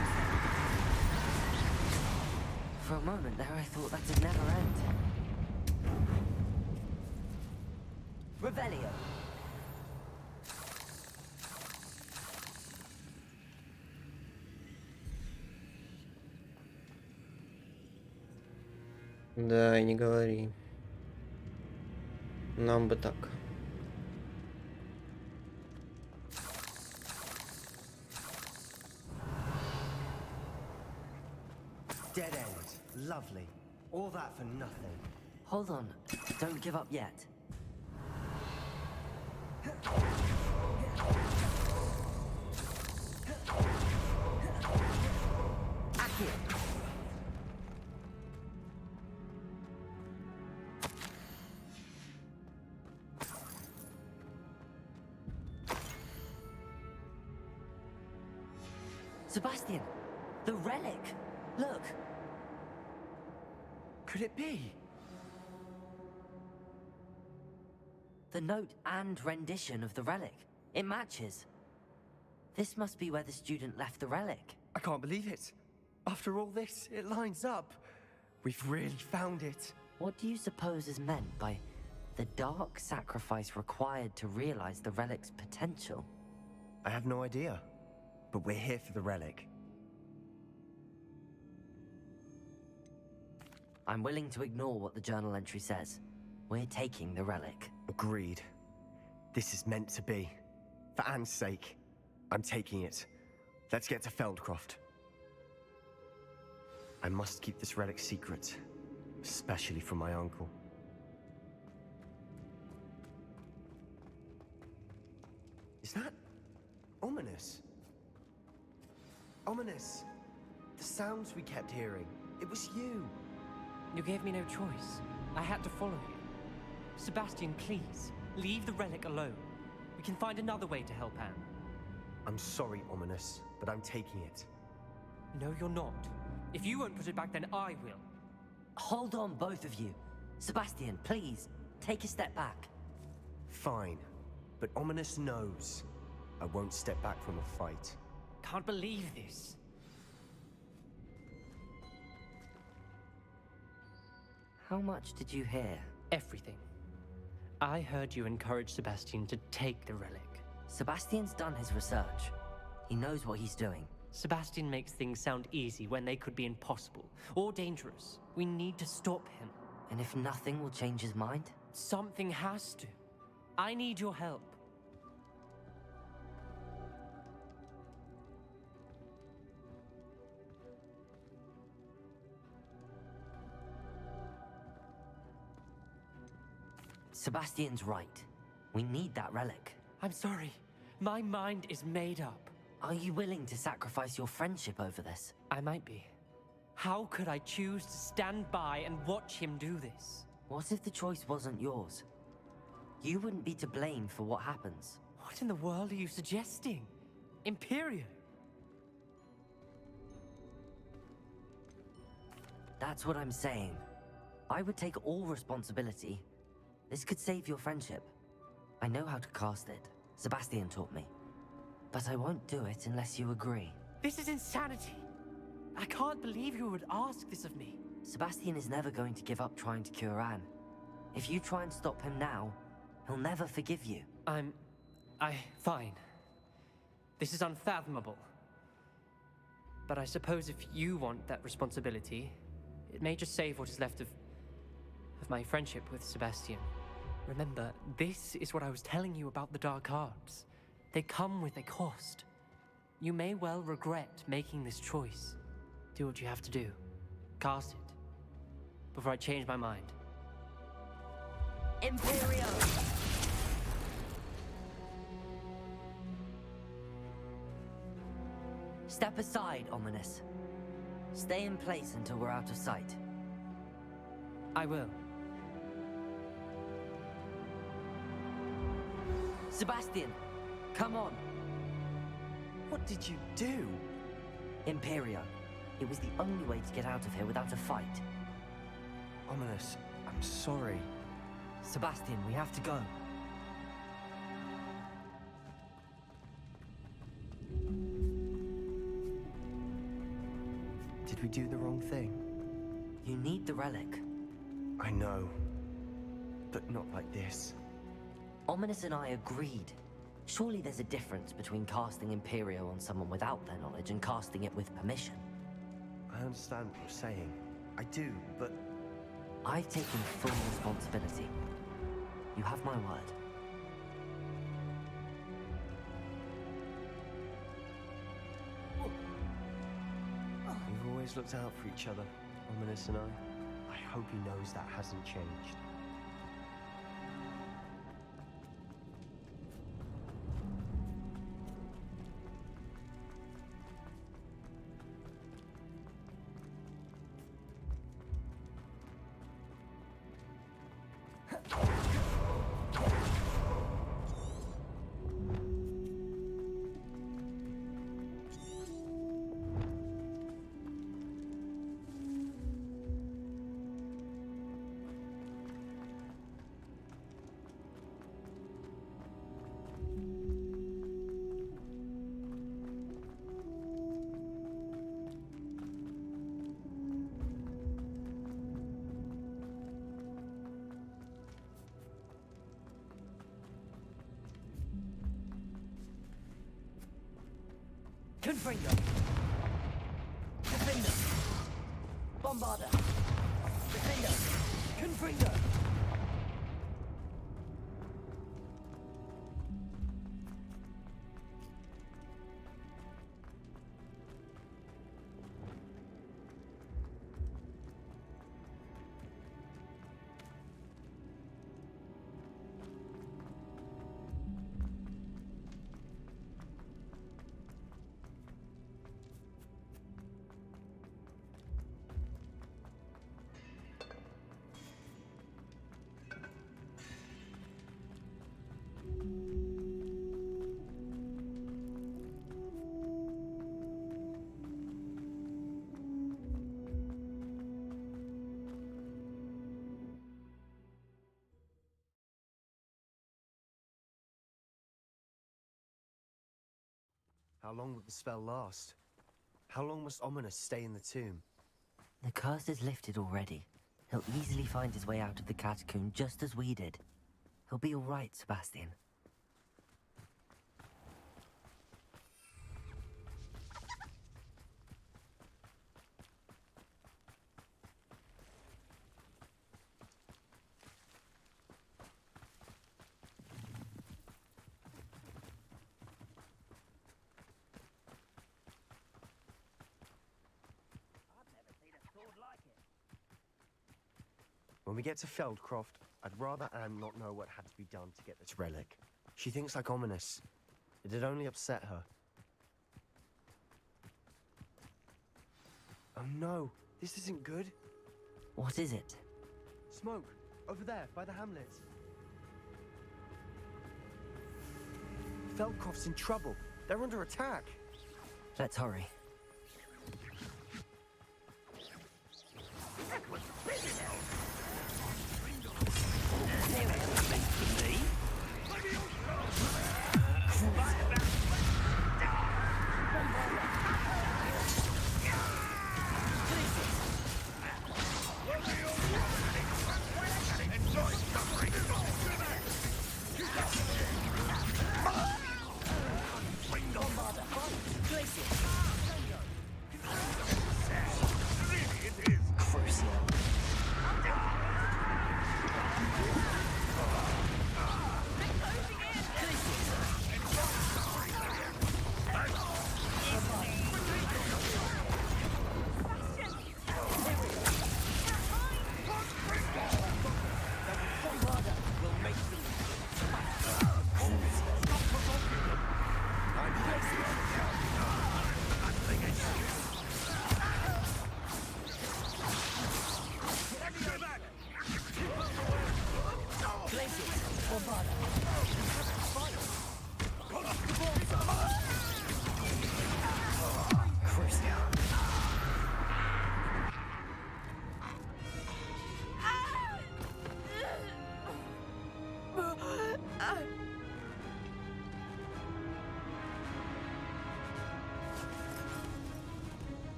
For a moment there, I thought that'd never end. Revelio. Да, и не говори. Нам бы так. Dead end. Lovely. All that for nothing. Hold on. Don't give up yet. Accio. Sebastian, the relic. Look. Could it be? The note and rendition of the relic. It matches. This must be where the student left the relic. I can't believe it. After all this, it lines up. We've really found it. What do you suppose is meant by the dark sacrifice required to realize the relic's potential? I have no idea. but we're here for the relic. I'm willing to ignore what the journal entry says. We're taking the relic. Agreed. This is meant to be. For Anne's sake, I'm taking it. Let's get to Feldcroft. I must keep this relic secret, especially from my uncle. Is that ominous? Ominous! The sounds we kept hearing. It was you. You gave me no choice. I had to follow you. Sebastian, please, leave the relic alone. We can find another way to help Anne. I'm sorry, Ominous, but I'm taking it. No, you're not. If you won't put it back, then I will. Hold on, both of you. Sebastian, please, take a step back. Fine, but Ominous knows I won't step back from a fight. Can't believe this. How much did you hear? Everything. I heard you encourage Sebastian to take the relic. Sebastian's done his research. He knows what he's doing. Sebastian makes things sound easy when they could be impossible or dangerous. We need to stop him. And if nothing will change his mind? Something has to. I need your help. Sebastian's right. We need that relic. I'm sorry. My mind is made up. Are you willing to sacrifice your friendship over this? I might be. How could I choose to stand by and watch him do this? What if the choice wasn't yours? You wouldn't be to blame for what happens. What in the world are you suggesting? Imperium? That's what I'm saying. I would take all responsibility. This could save your friendship. I know how to cast it. Sebastian taught me. But I won't do it unless you agree. This is insanity. I can't believe you would ask this of me. Sebastian is never going to give up trying to cure Anne. If you try and stop him now, he'll never forgive you. Fine. This is unfathomable. But I suppose if you want that responsibility, it may just save what is left of my friendship with Sebastian. Remember, this is what I was telling you about the dark arts. They come with a cost. You may well regret making this choice. Do what you have to do. Cast it. Before I change my mind. Imperio! Step aside, Ominous. Stay in place until we're out of sight. I will. Sebastian, come on. What did you do? Imperio. It was the only way to get out of here without a fight. Ominous, I'm sorry. Sebastian, we have to go. Did we do the wrong thing? You need the relic. I know. But not like this. Ominous and I agreed. Surely there's a difference between casting Imperio on someone without their knowledge and casting it with permission. I understand what you're saying. I do, but... I've taken full responsibility. You have my word. We've always looked out for each other, Ominous and I. I hope he knows that hasn't changed. Confringo. Defender. Bombarder. Defender. Confringo. How long will the spell last? How long must Ominous stay in the tomb? The curse is lifted already. He'll easily find his way out of the catacomb just as we did. He'll be all right, Sebastian. When we get to Feldcroft, I'd rather Anne not know what had to be done to get this relic. She thinks like Ominous. It'd only upset her. Oh no, this isn't good. What is it? Smoke, over there, by the hamlet. Feldcroft's in trouble. They're under attack. Let's hurry.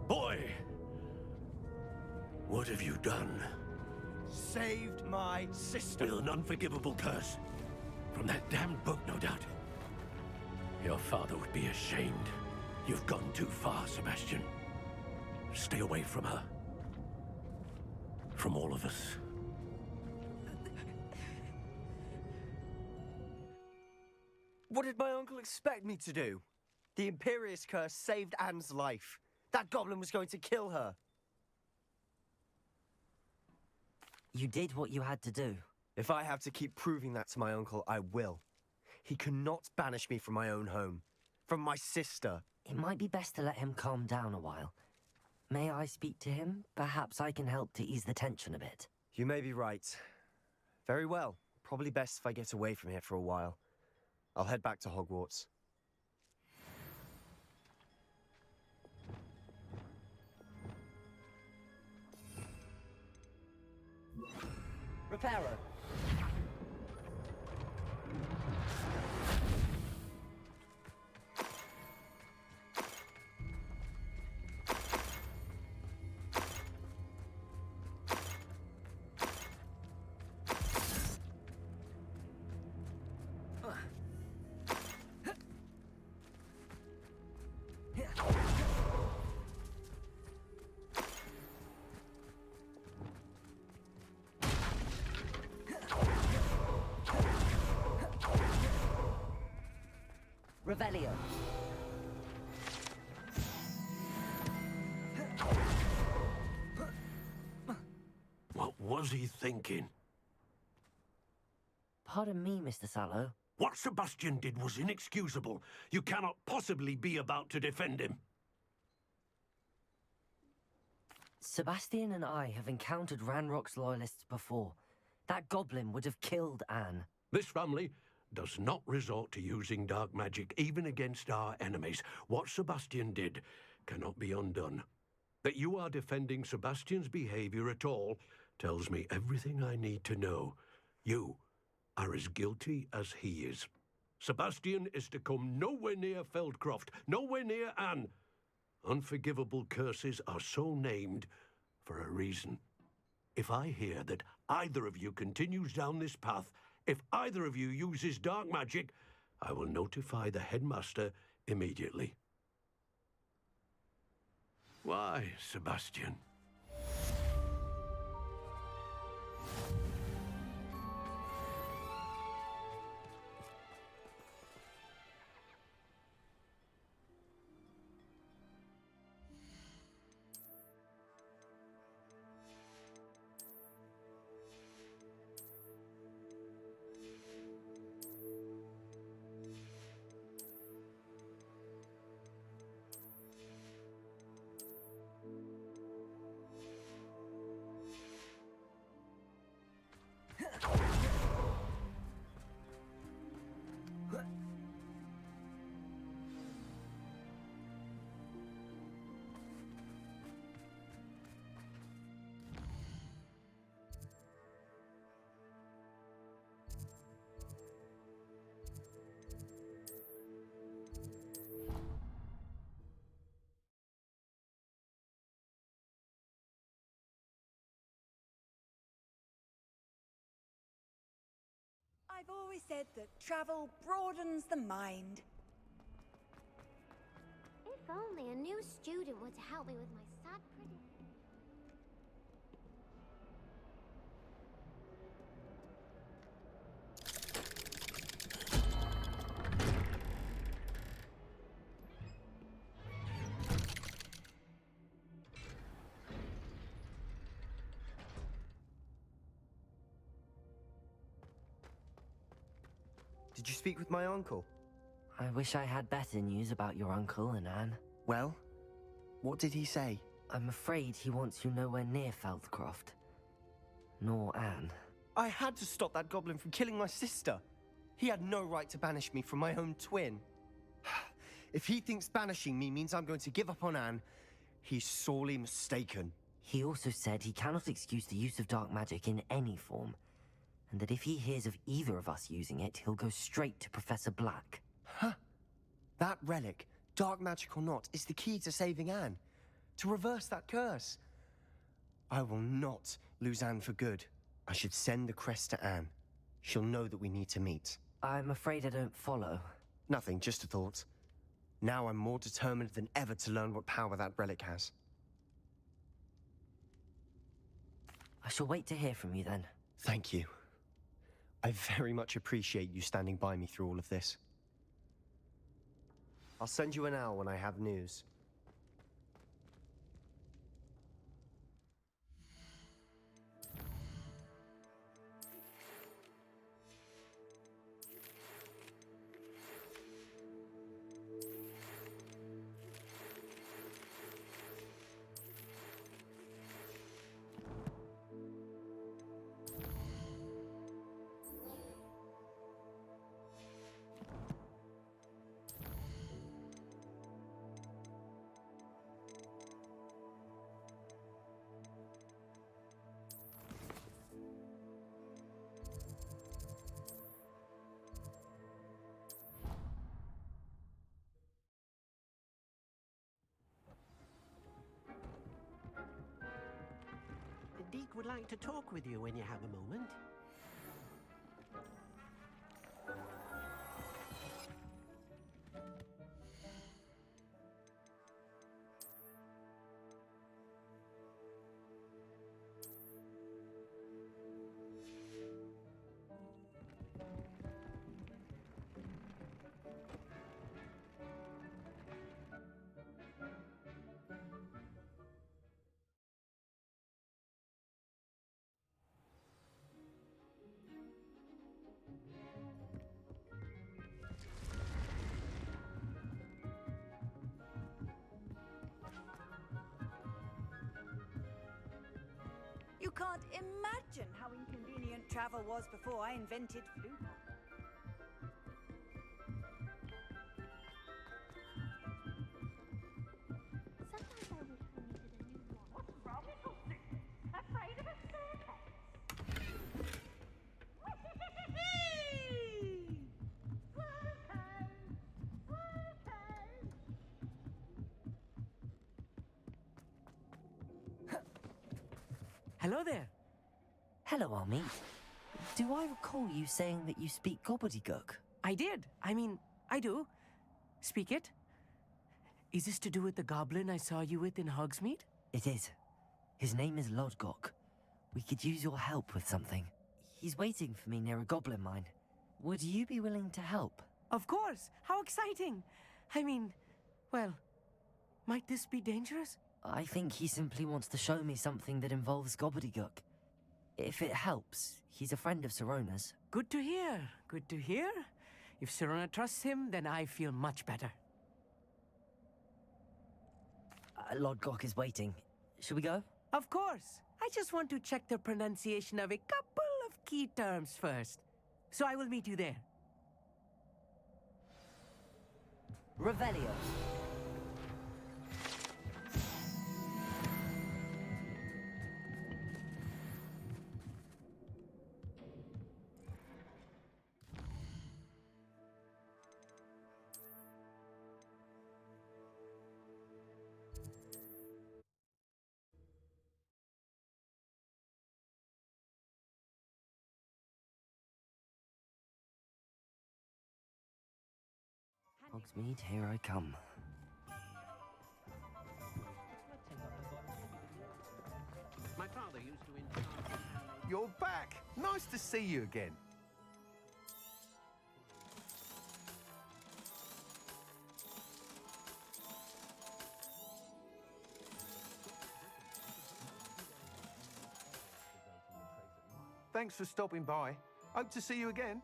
Boy! What have you done? Saved my sister. With an unforgivable curse. From that damned book, no doubt. Your father would be ashamed. You've gone too far, Sebastian. Stay away from her. From all of us. What did my uncle expect me to do? The Imperious curse saved Anne's life. That goblin was going to kill her. You did what you had to do. If I have to keep proving that to my uncle, I will. He cannot banish me from my own home. From my sister. It might be best to let him calm down a while. May I speak to him? Perhaps I can help to ease the tension a bit. You may be right. Very well. Probably best if I get away from here for a while. I'll head back to Hogwarts. Reparo. Revelio. What was he thinking? Pardon me, Mr. Sallow. What Sebastian did was inexcusable. You cannot possibly be about to defend him. Sebastian and I have encountered Ranrock's loyalists before. That goblin would have killed Anne. This family does not resort to using dark magic even against our enemies. What Sebastian did cannot be undone. That you are defending Sebastian's behavior at all tells me everything I need to know. You are as guilty as he is. Sebastian is to come nowhere near Feldcroft, nowhere near Anne. Unforgivable curses are so named for a reason. If I hear that either of you continues down this path, if either of you uses dark magic, I will notify the headmaster immediately. Why, Sebastian? I've always said that travel broadens the mind. If only a new student were to help me with my sad predicament. Did you speak with my uncle? I wish I had better news about your uncle and Anne. Well, what did he say? I'm afraid he wants you nowhere near Feldcroft. Nor Anne. I had to stop that goblin from killing my sister. He had no right to banish me from my own twin. If he thinks banishing me means I'm going to give up on Anne, he's sorely mistaken. He also said he cannot excuse the use of dark magic in any form, and that if he hears of either of us using it, he'll go straight to Professor Black. Huh? That relic, dark magic or not, is the key to saving Anne. To reverse that curse. I will not lose Anne for good. I should send the crest to Anne. She'll know that we need to meet. I'm afraid I don't follow. Nothing, just a thought. Now I'm more determined than ever to learn what power that relic has. I shall wait to hear from you then. Thank you. I very much appreciate you standing by me through all of this. I'll send you an owl when I have news. would like to talk with you when you have a moment. You can't imagine how inconvenient travel was before I invented flu. Sometimes I wish we needed a new one. What's wrong, little Susan? Afraid of a staircase? Hello there. Hello, Army. Do I recall you saying that you speak gobbledygook? I did. I mean, I do. Speak it. Is this to do with the goblin I saw you with in Hogsmeade? It is. His name is Lodgok. We could use your help with something. He's waiting for me near a goblin mine. Would you be willing to help? Of course. How exciting. I mean, well, might this be dangerous? I think he simply wants to show me something that involves gobbledygook. If it helps, he's a friend of Sirona's. Good to hear. Good to hear. If Sirona trusts him, then I feel much better. Lodgok is waiting. Should we go? Of course. I just want to check the pronunciation of a couple of key terms first. So I will meet you there. Revelio. Hogsmeade, here I come. My father used to enchant. You're back! Nice to see you again. Thanks for stopping by. Hope to see you again.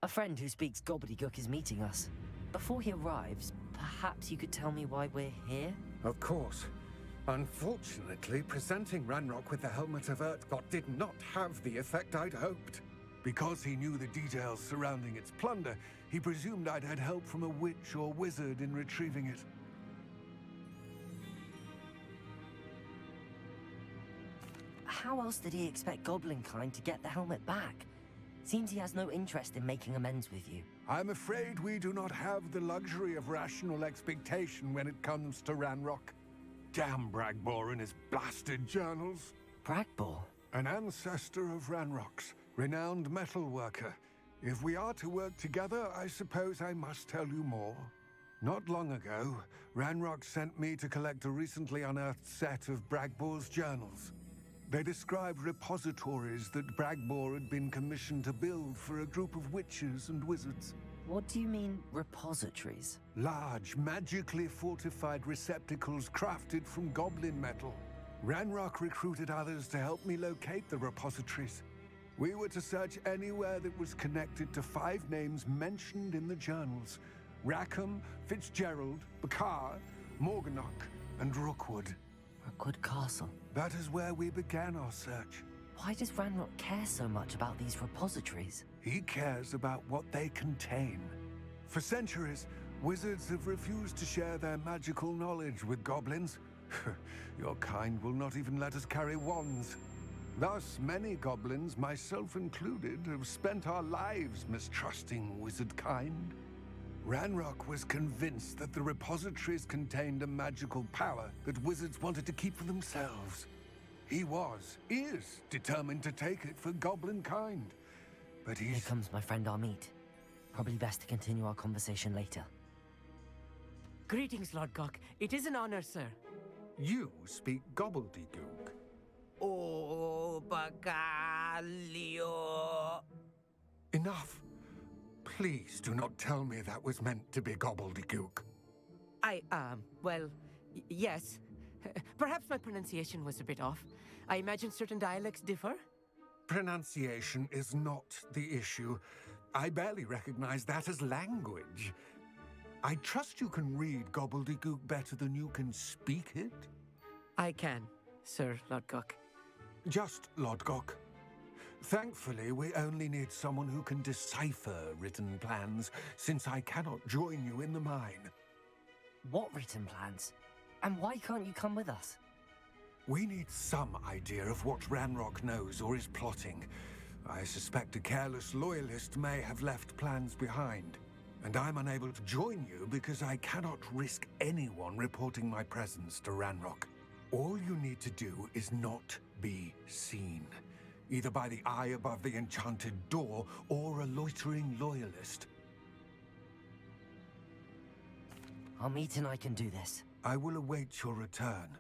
A friend who speaks gobbledygook is meeting us. Before he arrives, perhaps you could tell me why we're here? Of course. Unfortunately, presenting Ranrock with the Helmet of Urtkot did not have the effect I'd hoped. Because he knew the details surrounding its plunder, he presumed I'd had help from a witch or wizard in retrieving it. How else did he expect Goblinkind to get the helmet back? Seems he has no interest in making amends with you. I'm afraid we do not have the luxury of rational expectation when it comes to Ranrock. Damn Bragbor and his blasted journals. Bragbor? An ancestor of Ranrock's, renowned metal worker. If we are to work together, I suppose I must tell you more. Not long ago, Ranrock sent me to collect a recently unearthed set of Bragbor's journals. They described repositories that Bragbor had been commissioned to build for a group of witches and wizards. What do you mean, repositories? Large, magically fortified receptacles crafted from goblin metal. Ranrock recruited others to help me locate the repositories. We were to search anywhere that was connected to 5 names mentioned in the journals: Rackham, Fitzgerald, Bakar, Morganach, and Rookwood. Rookwood Castle. That is where we began our search. Why does Ranrock care so much about these repositories? He cares about what they contain. For centuries, wizards have refused to share their magical knowledge with goblins. Your kind will not even let us carry wands. Thus, many goblins, myself included, have spent our lives mistrusting wizard kind. Ranrock was convinced that the repositories contained a magical power that wizards wanted to keep for themselves. He is determined to take it for goblin kind. But Here comes my friend Amit. Probably best to continue our conversation later. Greetings, Lord Gok. It is an honor, sir. You speak gobbledygook. Oh, Bacalio. Enough. Please do not tell me that was meant to be gobbledygook. Well, yes. Perhaps my pronunciation was a bit off. I imagine certain dialects differ? Pronunciation is not the issue. I barely recognize that as language. I trust you can read gobbledygook better than you can speak it? I can, Sir Lodgok. Just Lodgok. Thankfully, we only need someone who can decipher written plans, since I cannot join you in the mine. What written plans? And why can't you come with us? We need some idea of what Ranrock knows or is plotting. I suspect a careless loyalist may have left plans behind. And I'm unable to join you because I cannot risk anyone reporting my presence to Ranrock. All you need to do is not be seen, either by the eye above the enchanted door or a loitering loyalist. Amit and I can do this. I will await your return.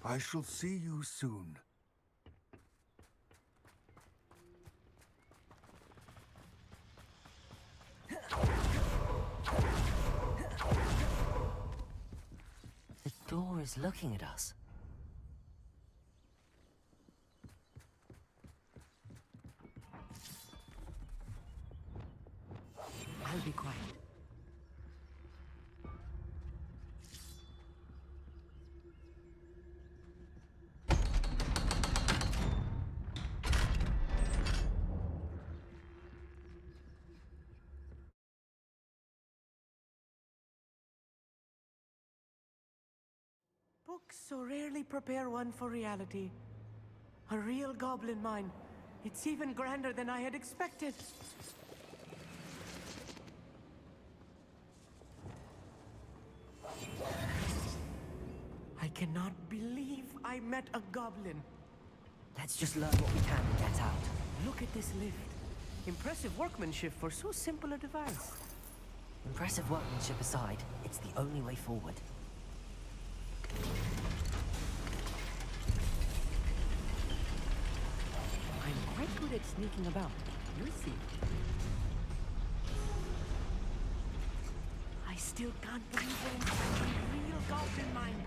I shall see you soon. The door is looking at us. I'll be quiet. Books so rarely prepare one for reality. A real goblin mine. It's even grander than I had expected. I cannot believe I met a goblin. Let's just learn what we can and get out. Look at this lift. Impressive workmanship for so simple a device. Impressive workmanship aside, it's the only way forward. I'm quite good at sneaking about. You'll see. I still can't believe we're inside a real goblin mine.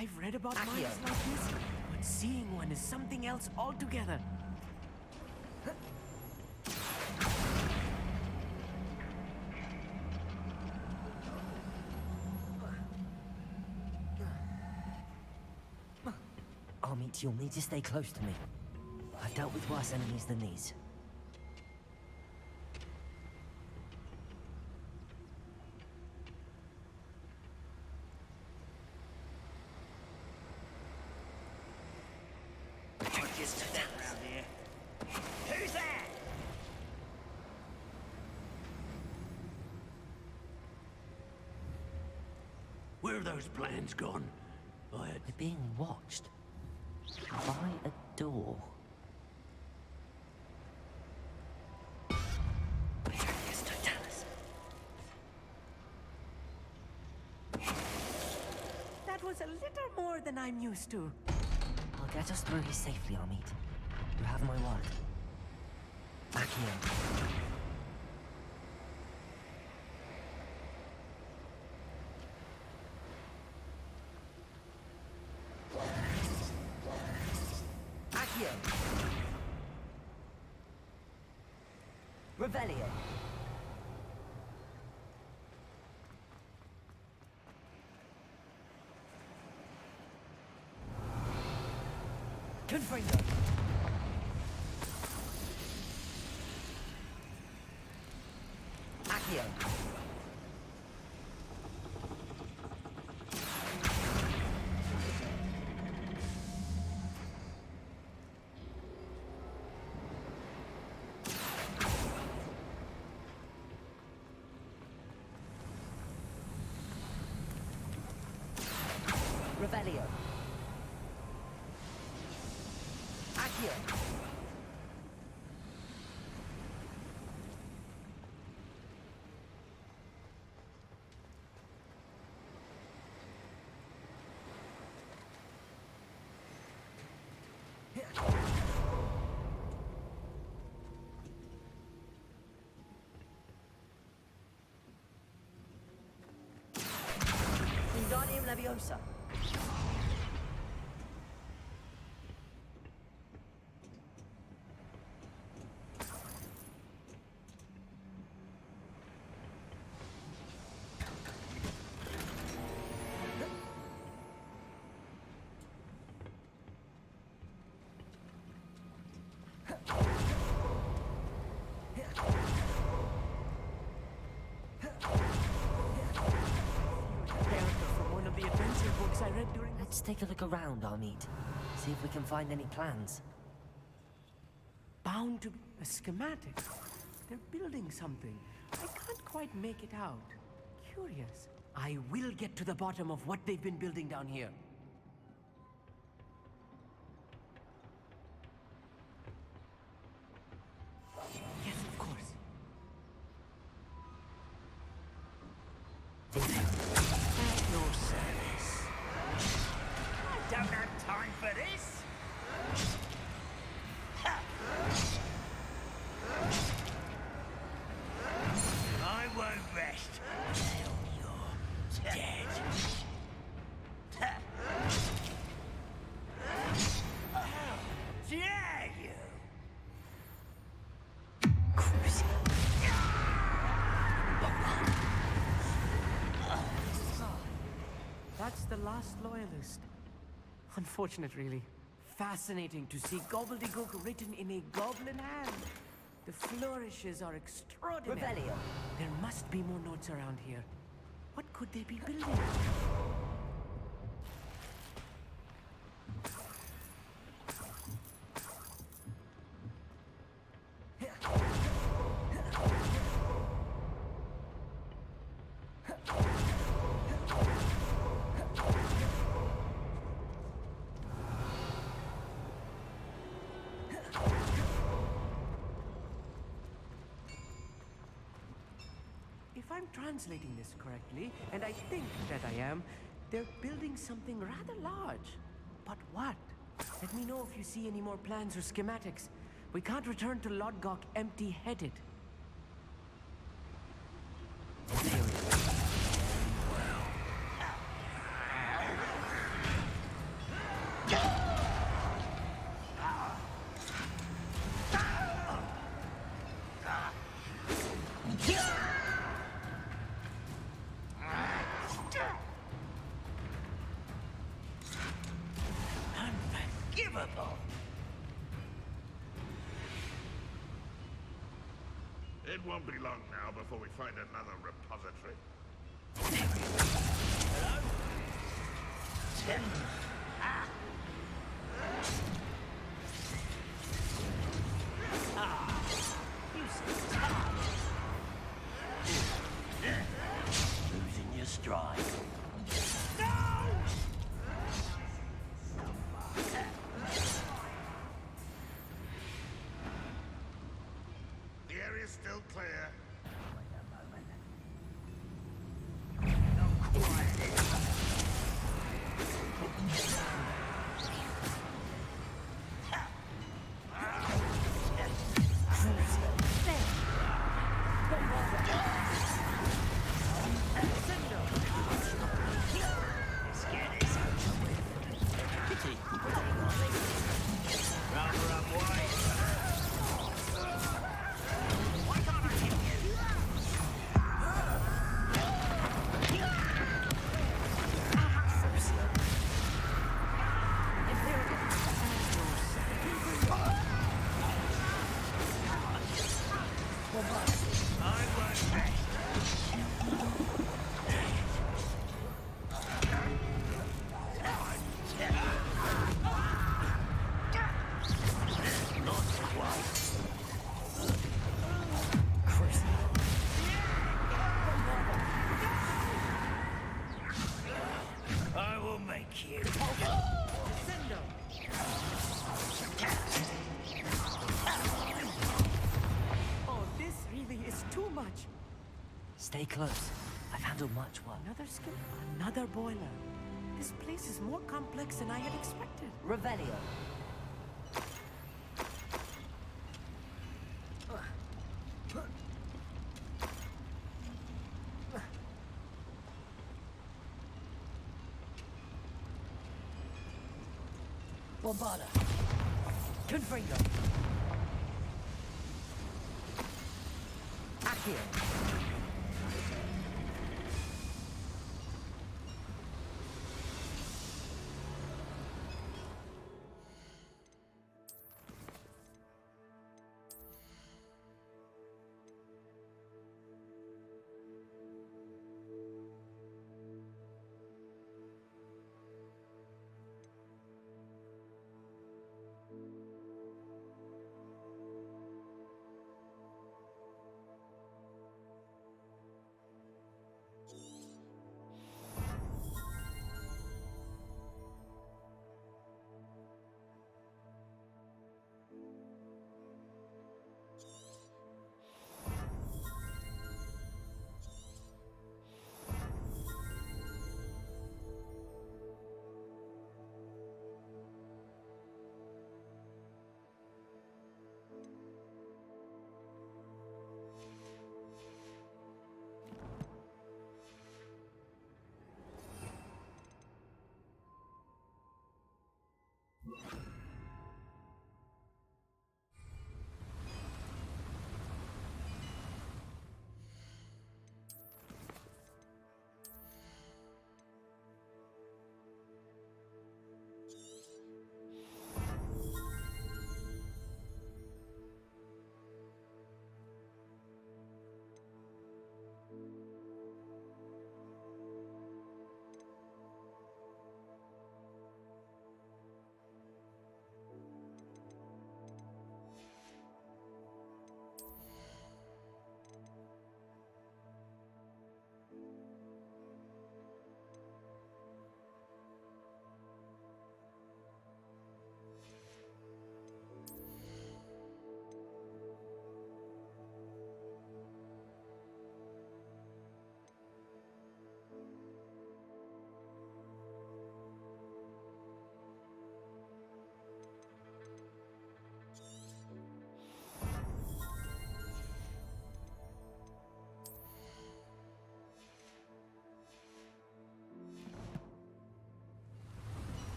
I've read about mines like this, but seeing one is something else altogether. Amit, you'll need to stay close to me. I've dealt with worse enemies than these. Who's that? Where are those plans gone? We're being watched by a door. That was a little more than I'm used to. I'll get us through here safely, Amit. You have my word. Back here. Accio. Revelio. Confringo. Accio. Revelio. Accio. Wingardium Leviosa. I read during. Let's take a look around, Amit. See if we can find any plans. Bound to be a schematic. They're building something. I can't quite make it out. Curious. I will get to the bottom of what they've been building down here. Yes, of course. At your service. I don't have time for this. I won't rest until you're dead. How dare you? That's the last loyalist. Unfortunate, really. Fascinating to see gobbledygook written in a goblin hand. The flourishes are extraordinary. Revelio. There must be more notes around here. What could they be building? If I'm translating this correctly, and I think that I am, they're building something rather large. But what? Let me know if you see any more plans or schematics. We can't return to Lodgok empty-headed. Unbelievable! It won't be long now before we find another repository. Hello? Tim? Ah! Ah! You stop! Losing your stride. No! The area's still clear. I will make you. Oh, this really is too much. Stay close. I've handled much work. Another skin, another boiler. This place is more complex than I had expected. Revelio. Bombarda. Confringo. Accio.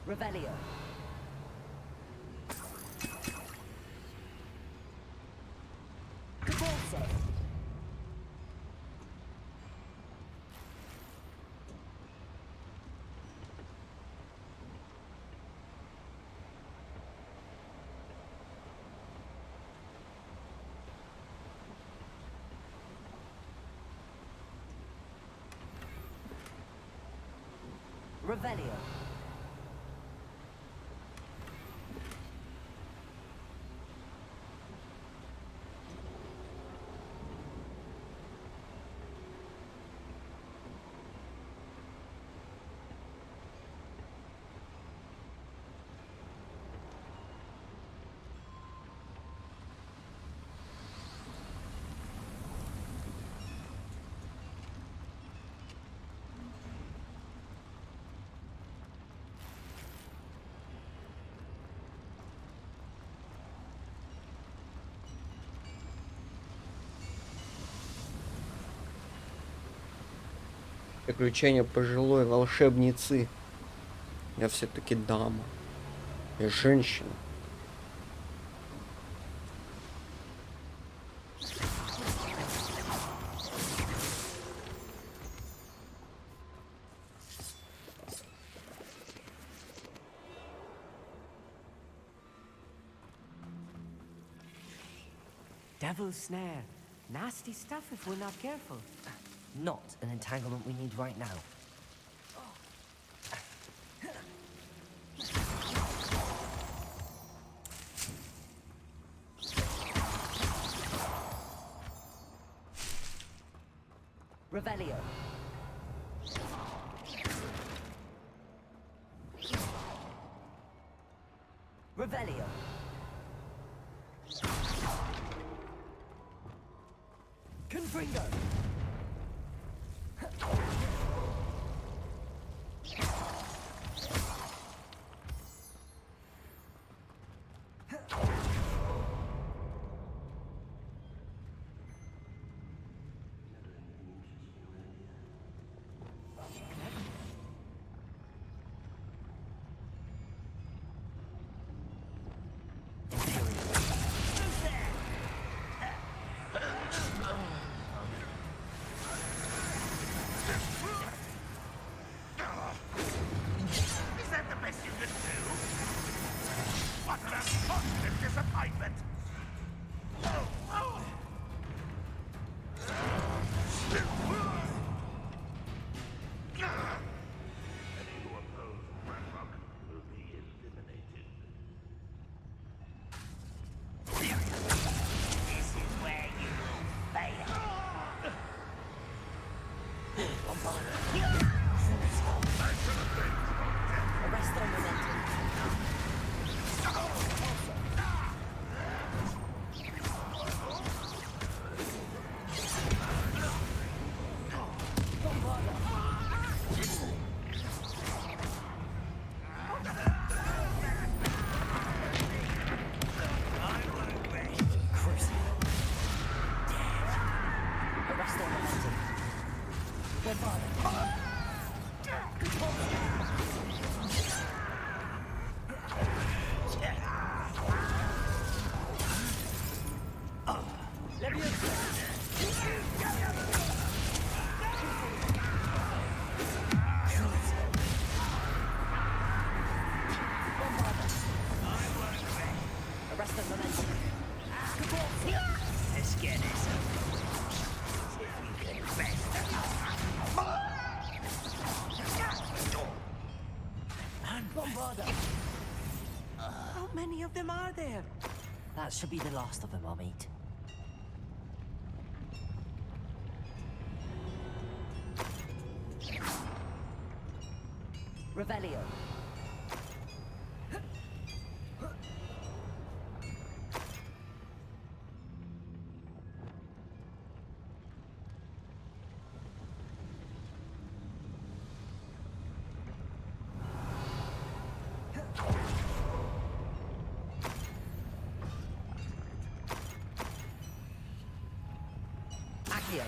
Revelio. Cabalse. Revelio. Приключения пожилой волшебницы. Я все-таки дама. Я женщина. Devil's snare. Nasty stuff if we're not careful. Not an entanglement we need right now. Revelio. Revelio. Confringo. Is that the best you can do? What an unfortunate disappointment! Any who oppose Bradrock will be eliminated. This is where you will fail. Arrest on momentum. Arrest on momentum. Arrest on momentum. Let's get this over. See if you can best. Bombarda. How many of them are there? That should be the last of them I'll meet. Revelio. Accio.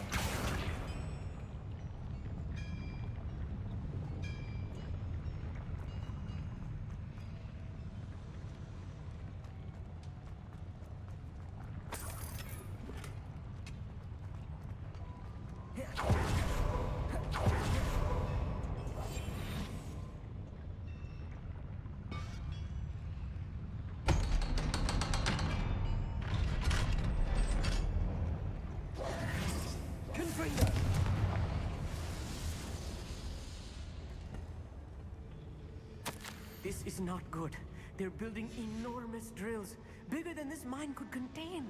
This is not good. They're building enormous drills, bigger than this mine could contain.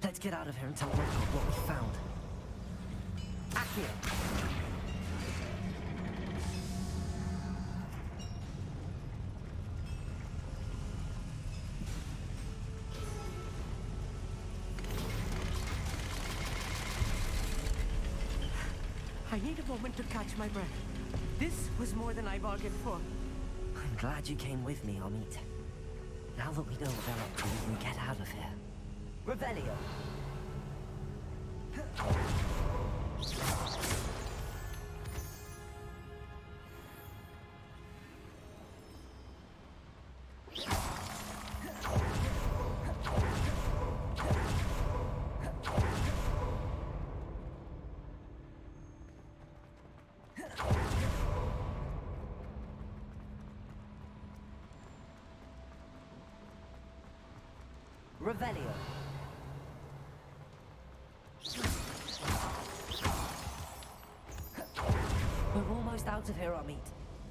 Let's get out of here and tell Lodgok what we found. Accio! I need a moment to catch my breath. This was more than I bargained for. I'm glad you came with me, Amit. Now that we know what they're up to, we can get out of here. Revelio! Revelio. We're almost out of here, Amit.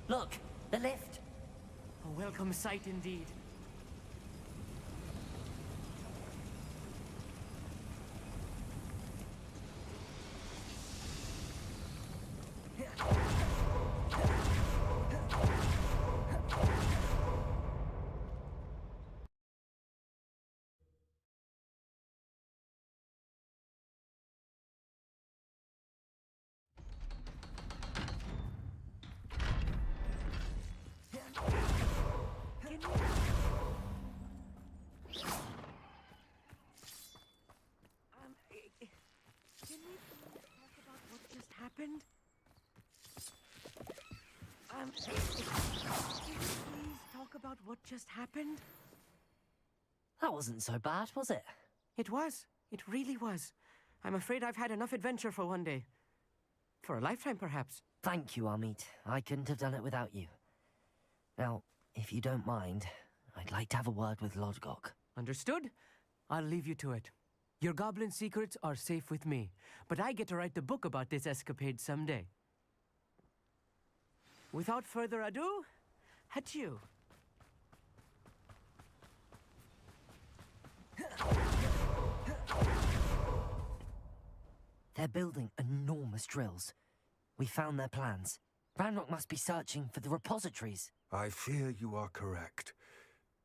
Look, the lift. A welcome sight indeed. Can we talk about what just happened? Can we please talk about what just happened? That wasn't so bad, was it? It was. It really was. I'm afraid I've had enough adventure for one day. For a lifetime, perhaps. Thank you, Amit. I couldn't have done it without you. Now, if you don't mind, I'd like to have a word with Lodgok. Understood? I'll leave you to it. Your goblin secrets are safe with me, but I get to write the book about this escapade someday. Without further ado, adieu. They're building enormous drills. We found their plans. Ranrock must be searching for the repositories. I fear you are correct.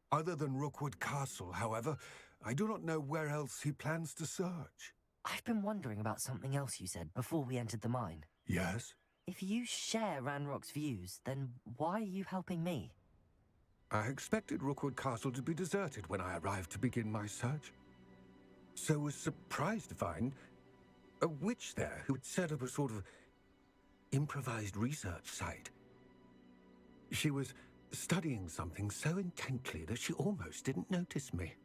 Other than Rookwood Castle, however, I do not know where else he plans to search. I've been wondering about something else you said before we entered the mine. Yes? If you share Ranrock's views, then why are you helping me? I expected Rookwood Castle to be deserted when I arrived to begin my search. So was surprised to find a witch there who had set up a sort of improvised research site. She was studying something so intently that she almost didn't notice me.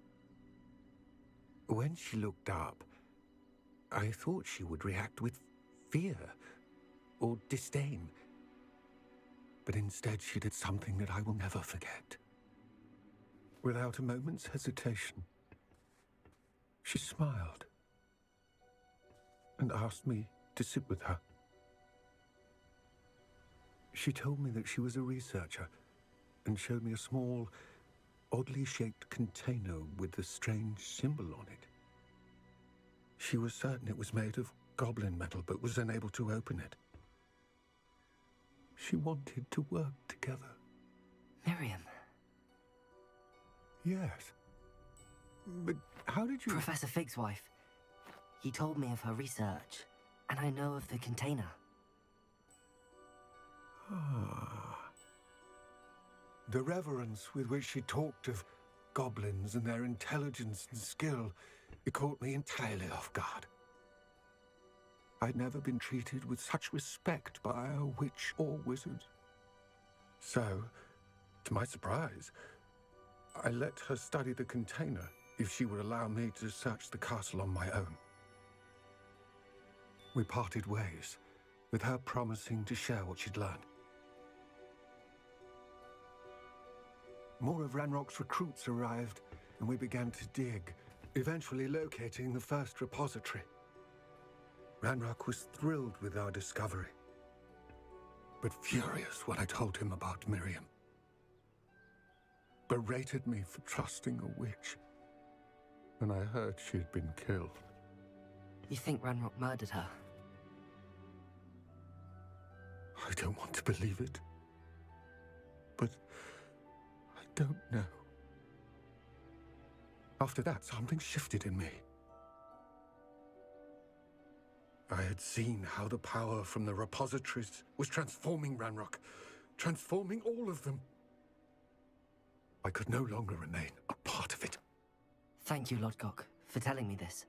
When she looked up, I thought she would react with fear or disdain. But instead she did something that I will never forget. Without a moment's hesitation, she smiled and asked me to sit with her. She told me that she was a researcher and showed me a small, oddly shaped container with a strange symbol on it. She was certain it was made of goblin metal, but was unable to open it. She wanted to work together. Miriam. Yes. But how did you... Professor Fig's wife. He told me of her research, and I know of the container. Ah. The reverence with which she talked of goblins and their intelligence and skill, it caught me entirely off guard. I'd never been treated with such respect by a witch or wizard. So, to my surprise, I let her study the container if she would allow me to search the castle on my own. We parted ways, with her promising to share what she'd learned. More of Ranrock's recruits arrived, and we began to dig, eventually locating the first repository. Ranrock was thrilled with our discovery, but furious when I told him about Miriam. berated me for trusting a witch. When I heard she had been killed. You think Ranrock murdered her? I don't want to believe it. But I don't know. After that, something shifted in me. I had seen how the power from the repositories was transforming Ranrock, transforming all of them. I could no longer remain a part of it. Thank you, Lodgok, for telling me this.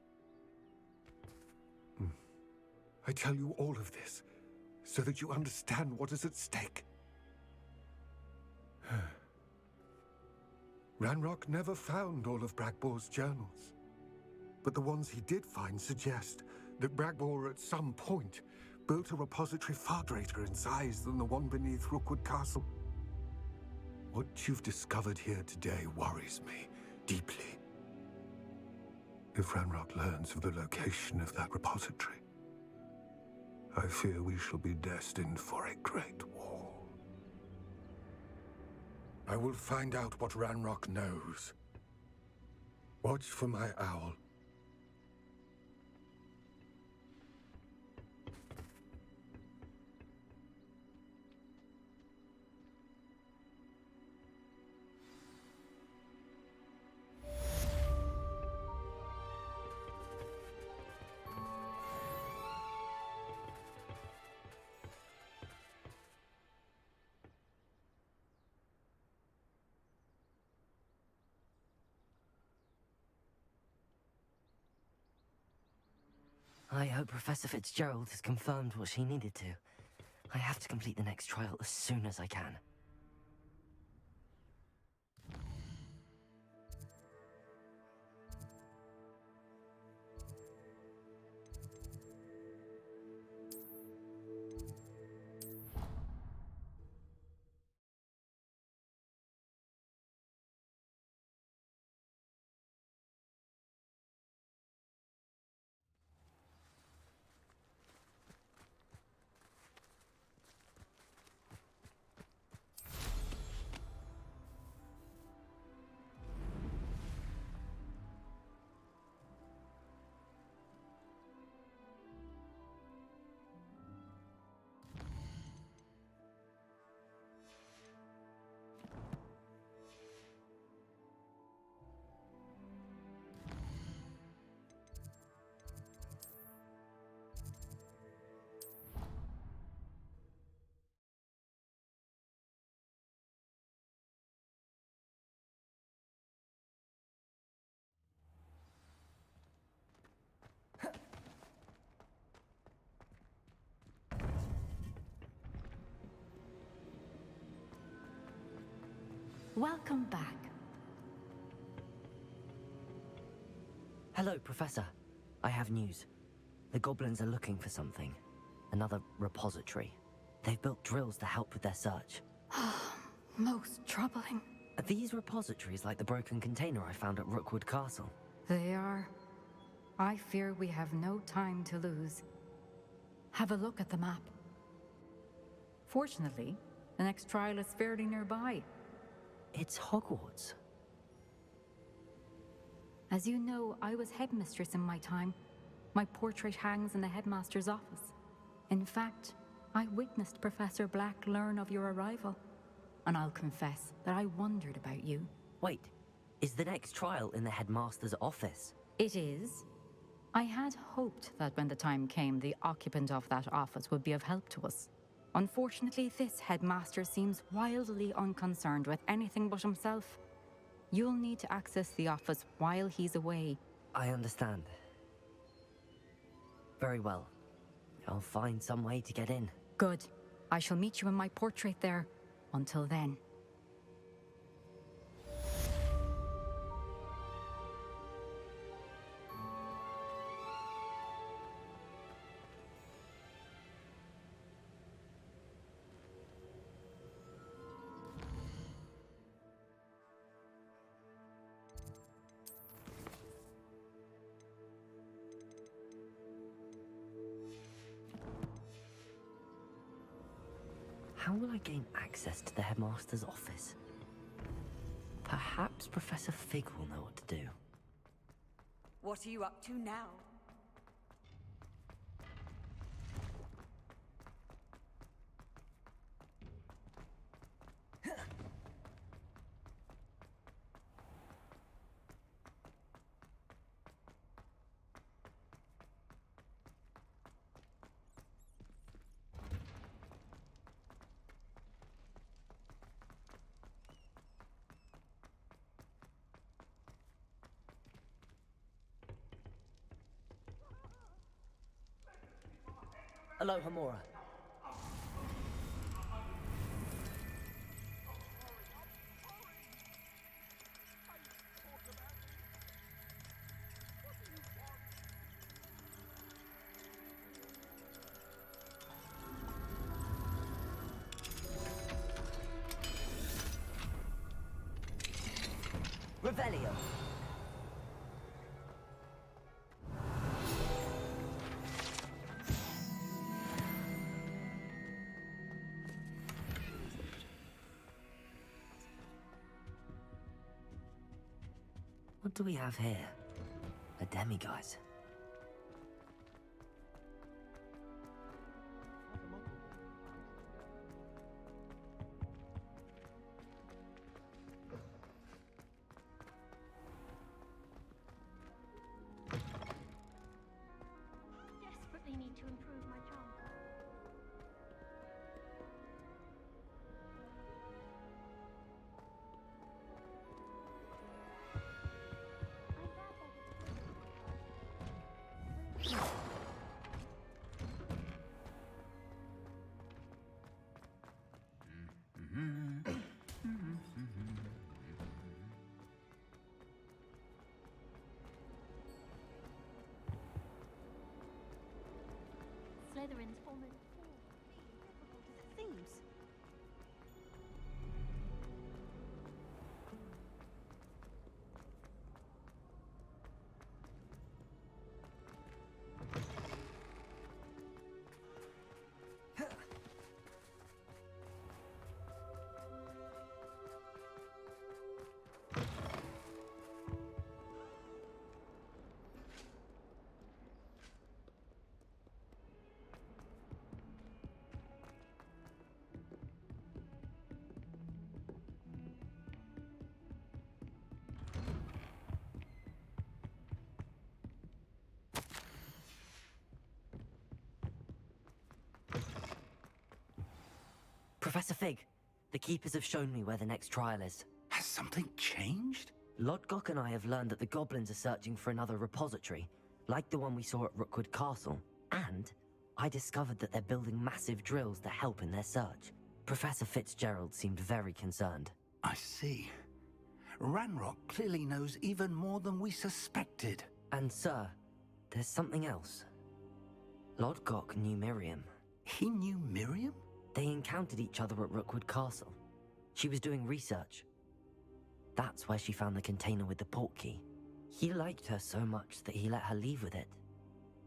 I tell you all of this so that you understand what is at stake. Ranrock never found all of Bragbor's journals, but the ones he did find suggest that Bragbor at some point built a repository far greater in size than the one beneath Rookwood Castle. What you've discovered here today worries me deeply. If Ranrock learns of the location of that repository, I fear we shall be destined for a great war. I will find out what Ranrock knows. Watch for my owl. I hope Professor Fitzgerald has confirmed what she needed to. I have to complete the next trial as soon as I can. Welcome back. Hello, Professor. I have news. The goblins are looking for something. Another repository. They've built drills to help with their search. Most troubling. Are these repositories like the broken container I found at Rookwood Castle? They are. I fear we have no time to lose. Have a look at the map. Fortunately, the next trial is fairly nearby. It's Hogwarts. As you know, I was headmistress in my time. My portrait hangs in the headmaster's office. In fact, I witnessed Professor Black learn of your arrival. And I'll confess that I wondered about you. Wait, is the next trial in the headmaster's office? It is. I had hoped that when the time came, the occupant of that office would be of help to us. Unfortunately, this headmaster seems wildly unconcerned with anything but himself. You'll need to access the office while he's away. I understand. Very well. I'll find some way to get in. Good. I shall meet you in my portrait there. Until then. How will I gain access to the headmaster's office? Perhaps Professor Fig will know what to do. What are you up to now? Aloha, Mora. Revelio. What do we have here? A demiguise. Desperately need to improve my charm. Slytherin's almost difficult as it seems. Professor Fig, the Keepers have shown me where the next trial is. Has something changed? Lodgok and I have learned that the goblins are searching for another repository, like the one we saw at Rookwood Castle. And I discovered that they're building massive drills to help in their search. Professor Fitzgerald seemed very concerned. I see. Ranrock clearly knows even more than we suspected. And sir, there's something else. Lodgok knew Miriam. He knew Miriam? They encountered each other at Rookwood Castle. She was doing research. That's where she found the container with the port key. He liked her so much that he let her leave with it,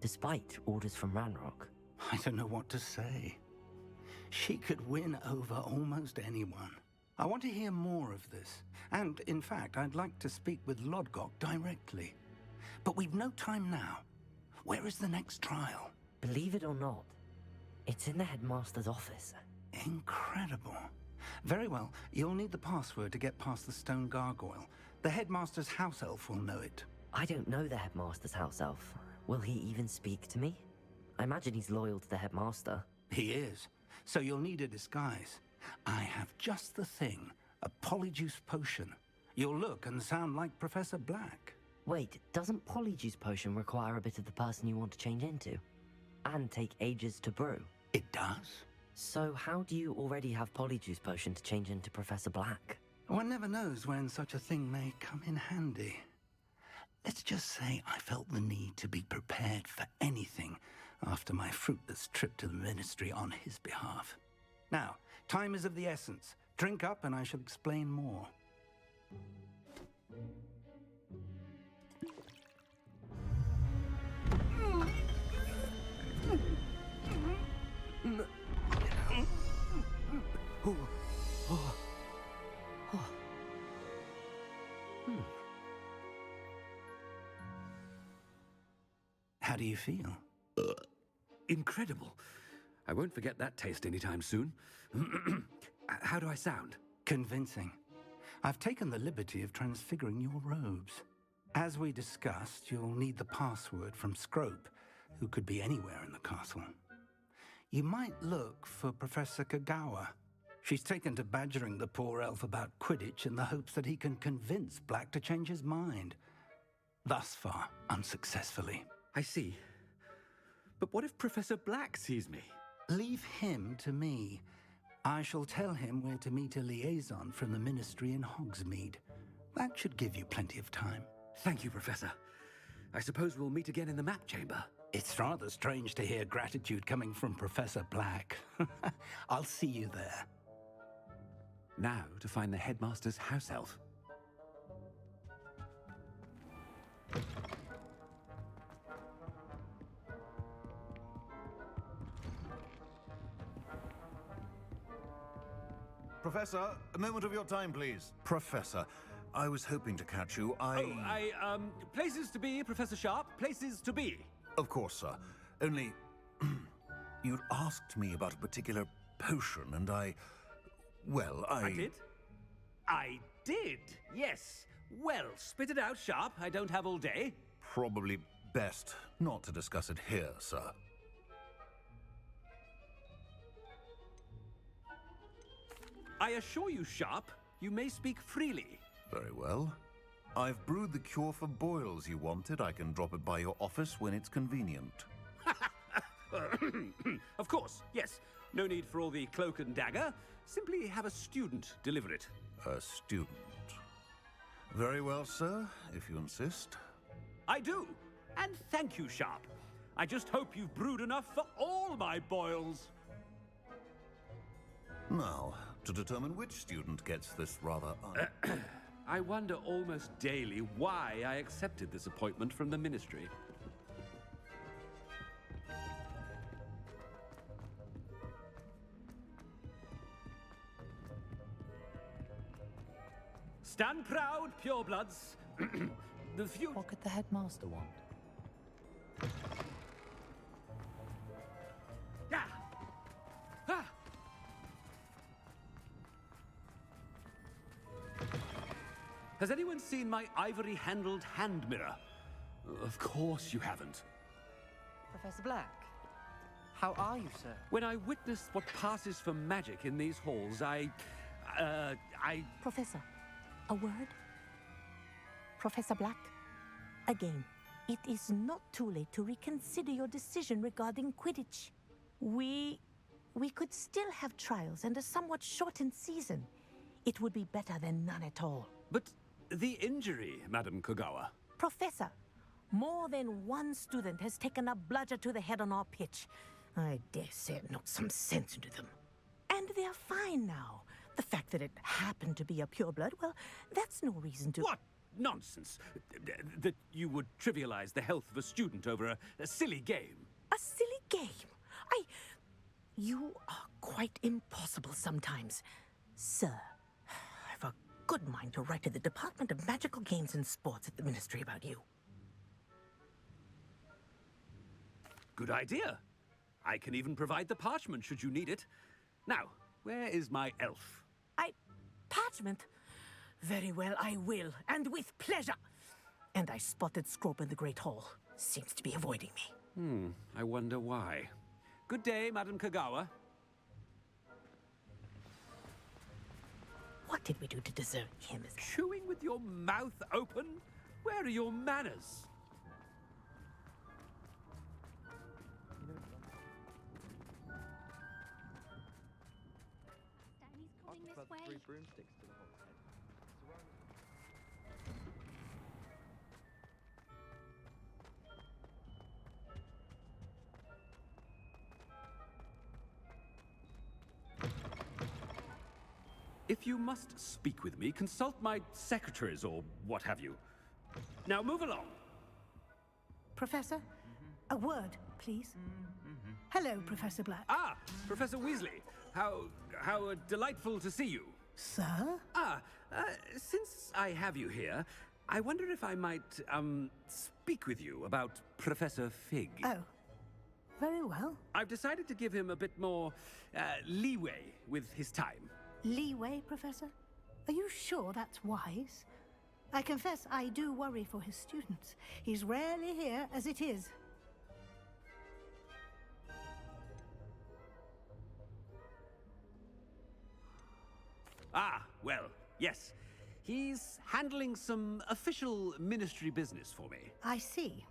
despite orders from Ranrock. I don't know what to say. She could win over almost anyone. I want to hear more of this. And, in fact, I'd like to speak with Lodgok directly. But we've no time now. Where is the next trial? Believe it or not, it's in the headmaster's office. Incredible. Very well, you'll need the password to get past the stone gargoyle. The headmaster's house elf will know it. I don't know the headmaster's house elf. Will he even speak to me? I imagine he's loyal to the headmaster. He is. So you'll need a disguise. I have just the thing. A polyjuice potion. You'll look and sound like Professor Black. Wait, doesn't polyjuice potion require a bit of the person you want to change into? And take ages to brew? It does. So how do you already have polyjuice potion to change into Professor Black? One never knows when such a thing may come in handy. Let's just say I felt the need to be prepared for anything after my fruitless trip to the ministry on his behalf. Now, time is of the essence. Drink up and I shall explain more. How do you feel? Incredible. I won't forget that taste anytime soon. How do I sound? Convincing. I've taken the liberty of transfiguring your robes. As we discussed, you'll need the password from Scrope, who could be anywhere in the castle. You might look for Professor Kagawa. She's taken to badgering the poor elf about Quidditch in the hopes that he can convince Black to change his mind. Thus far, unsuccessfully. I see. But what if Professor Black sees me? Leave him to me. I shall tell him where to meet a liaison from the Ministry in Hogsmeade. That should give you plenty of time. Thank you, Professor. I suppose we'll meet again in the map chamber. It's rather strange to hear gratitude coming from Professor Black. I'll see you there. Now to find the headmaster's house elf. Professor, a moment of your time, please. Professor, I was hoping to catch you. Places to be, Professor Sharp. Places to be. Of course, sir. Only, you'd asked me about a particular potion, and I did? I did, yes. Well, spit it out, Sharp. I don't have all day. Probably best not to discuss it here, sir. I assure you, Sharp, you may speak freely. Very well. I've brewed the cure for boils you wanted. I can drop it by your office when it's convenient. Of course, yes. No need for all the cloak and dagger. Simply have a student deliver it. A student. Very well, sir, if you insist. I do. And thank you, Sharp. I just hope you've brewed enough for all my boils. Now, to determine which student gets this rather... I wonder almost daily why I accepted this appointment from the Ministry. Stand proud, purebloods. The few... What could the headmaster want? Ah! Ah! Has anyone seen my ivory-handled hand mirror? Of course you haven't. Professor Black, how are you, sir? When I witnessed what passes for magic in these halls, I... Professor, a word? Professor Black, again, it is not too late to reconsider your decision regarding Quidditch. We could still have trials and a somewhat shortened season. It would be better than none at all. But the injury, Madam Kagawa. Professor, more than one student has taken a bludger to the head on our pitch. I dare say it knocked some sense into them. And they're fine now. The fact that it happened to be a pureblood, well, that's no reason to... What nonsense! That you would trivialize the health of a student over a silly game. A silly game? You are quite impossible sometimes. Sir, I've a good mind to write to the Department of Magical Games and Sports at the Ministry about you. Good idea. I can even provide the parchment should you need it. Now, where is my elf? Parchment? Very well, I will, and with pleasure. And I spotted Scrope in the Great Hall. Seems to be avoiding me. I wonder why. Good day, Madam Kagawa. What did we do to deserve him as... Chewing with your mouth open? Where are your manners? This way. Broomsticks to the Hogshead. If you must speak with me, consult my secretaries or what have you. Now move along. Professor, a word, please. Hello, Professor Black. Ah, Professor Weasley. How delightful to see you. Sir? Since I have you here, I wonder if I might, speak with you about Professor Fig. Oh, very well. I've decided to give him a bit more, leeway with his time. Leeway, Professor? Are you sure that's wise? I confess I do worry for his students. He's rarely here as it is. Ah, well, yes. He's handling some official ministry business for me. I see.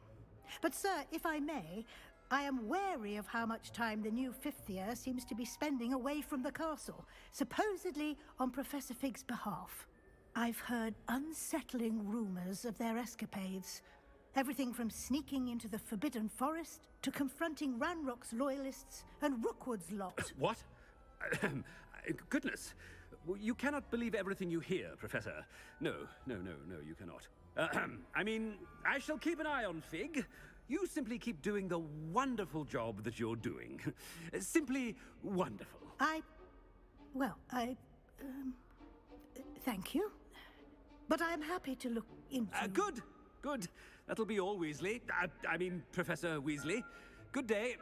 But, sir, if I may, I am wary of how much time the new fifth year seems to be spending away from the castle, supposedly on Professor Fig's behalf. I've heard unsettling rumors of their escapades. Everything from sneaking into the Forbidden Forest to confronting Ranrock's loyalists and Rookwood's lot. What? Goodness. You cannot believe everything you hear, Professor. No, you cannot. I mean, I shall keep an eye on Fig. You simply keep doing the wonderful job that you're doing. Simply wonderful. Thank you. But I'm happy to look into... Good. That'll be all, Weasley. I mean, Professor Weasley. Good day.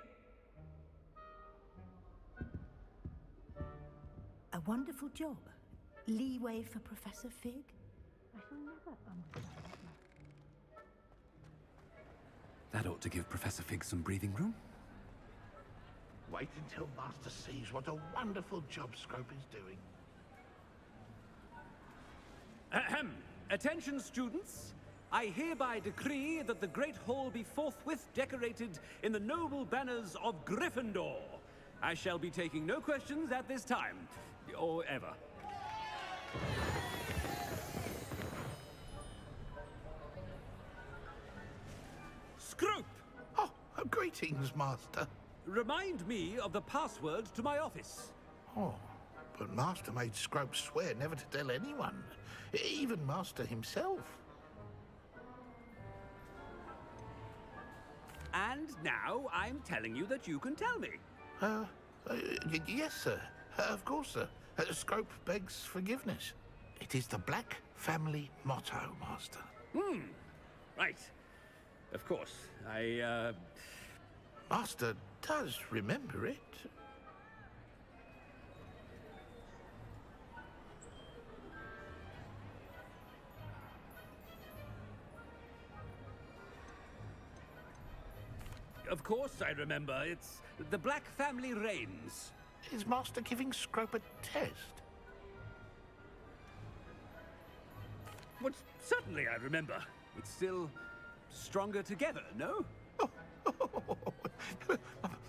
A wonderful job. Leeway for Professor Fig? I shall never understand that. That ought to give Professor Fig some breathing room. Wait until Master sees what a wonderful job Scrope is doing. Ahem. Attention, students. I hereby decree that the Great Hall be forthwith decorated in the noble banners of Gryffindor. I shall be taking no questions at this time, or ever. Scrope! Oh, greetings, Master. Remind me of the password to my office. Oh, but Master made Scrope swear never to tell anyone, even Master himself. And now I'm telling you that you can tell me. Yes, sir. Of course, sir. Scrope begs forgiveness. It is the Black family motto, Master. Right. Of course. Master does remember it. Of course I remember. It's the Black family reigns. Is Master giving Scrope a test? Well, certainly I remember. It's still stronger together, no?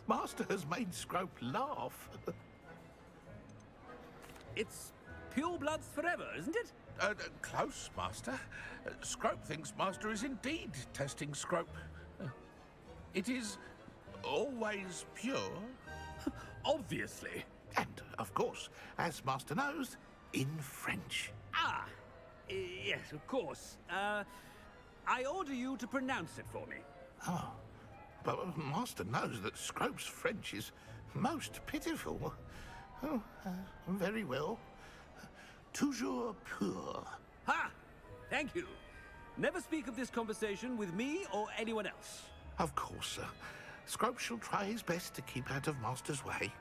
Master has made Scrope laugh. It's pure bloods forever, isn't it? Close, Master. Scrope thinks Master is indeed testing Scrope. It is always pure. Obviously. And, of course, as Master knows, in French. Ah, yes, of course. I order you to pronounce it for me. Oh, but Master knows that Scrope's French is most pitiful. Oh, very well. Toujours pur. Ha! Thank you. Never speak of this conversation with me or anyone else. Of course, sir. Scrope shall try his best to keep out of Master's way.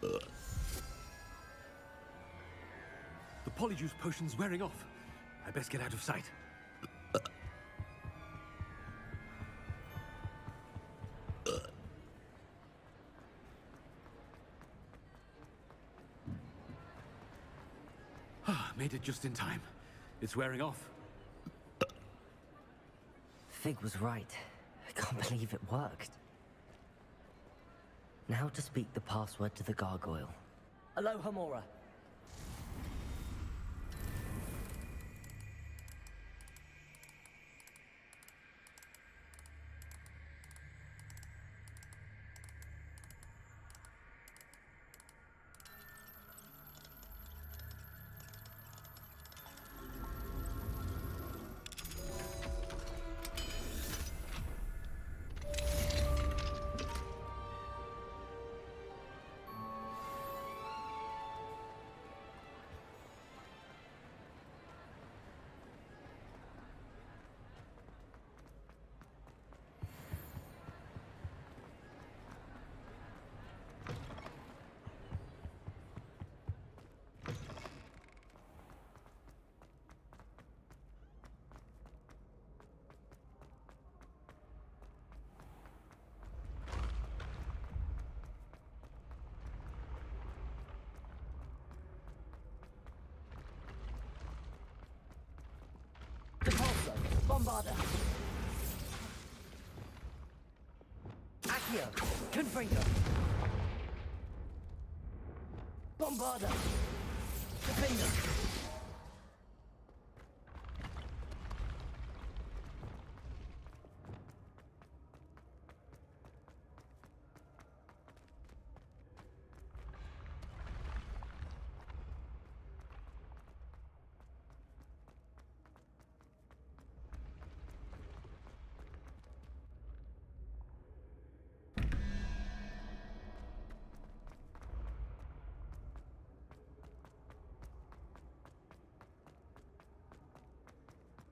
The Polyjuice potion's wearing off. I best get out of sight. Made it just in time. It's wearing off. Fig was right. I can't believe it worked. Now to speak the password to the gargoyle. Aloha Mora. Bombarda. Accio. Confringo. Bombarda. Defender.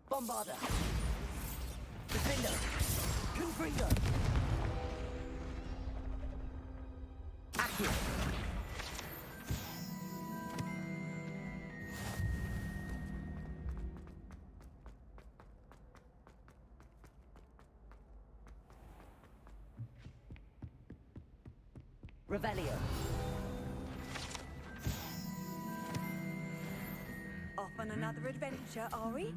Bombarda. Defender. Confringo. Accio. Revelio. Off on another adventure, are we?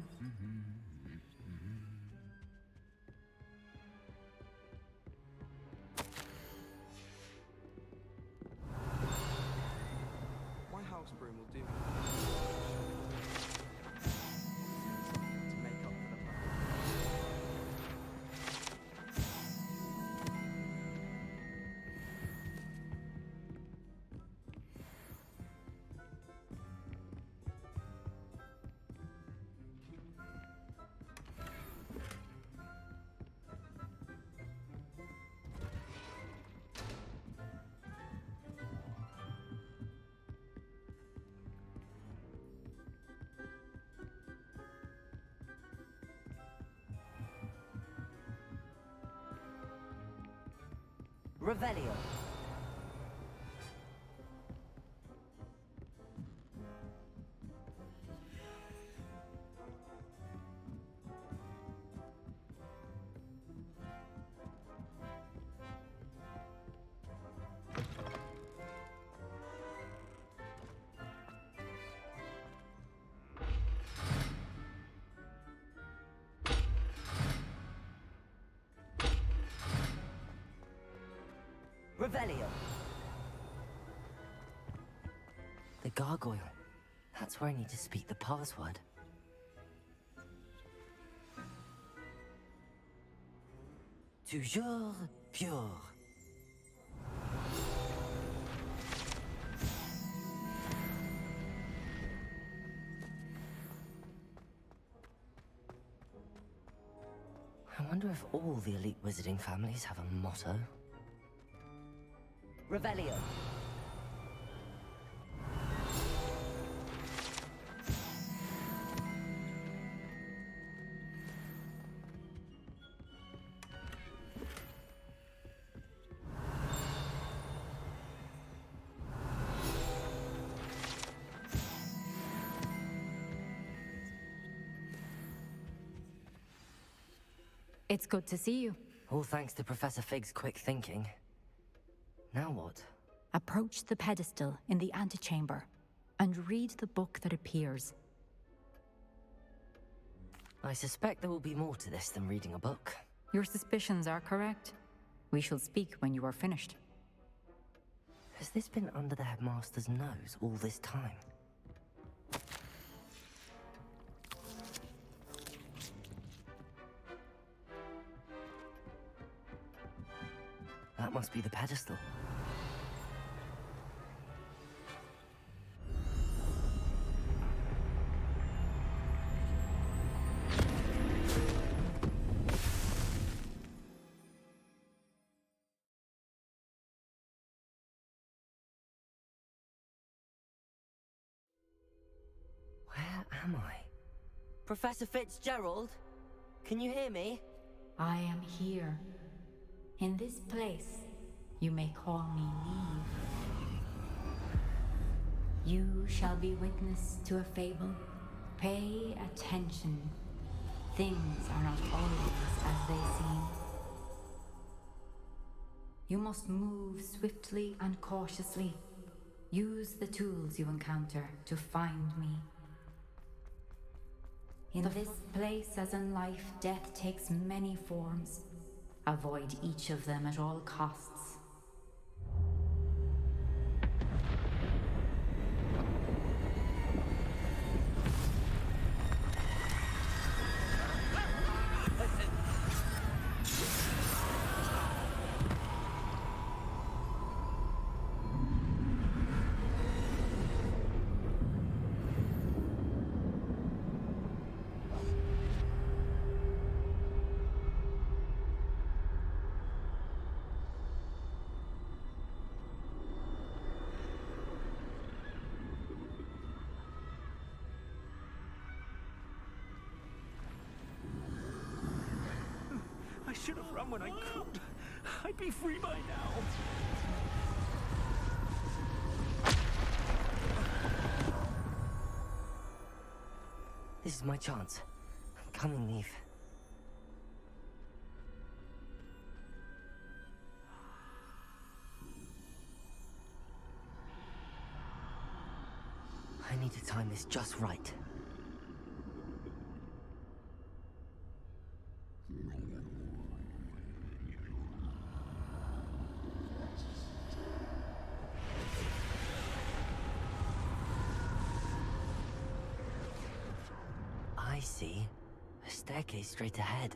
My house broom will do. To make up for the Revelio. Revelio. The gargoyle. That's where I need to speak the password. Toujours pure. I wonder if all the elite wizarding families have a motto. Revelio. It's good to see you. All thanks to Professor Fig's quick thinking. Now what? Approach the pedestal in the antechamber and read the book that appears. I suspect there will be more to this than reading a book. Your suspicions are correct. We shall speak when you are finished. Has this been under the headmaster's nose all this time? That must be the pedestal. Where am I? Professor Fitzgerald? Can you hear me? I am here. In this place, you may call me Neve. You shall be witness to a fable. Pay attention. Things are not always as they seem. You must move swiftly and cautiously. Use the tools you encounter to find me. In this place, as in life, death takes many forms. Avoid each of them at all costs. I should have run when I could. I'd be free by now. This is my chance. Come and leave. I need to time this just right. I see. A staircase straight ahead.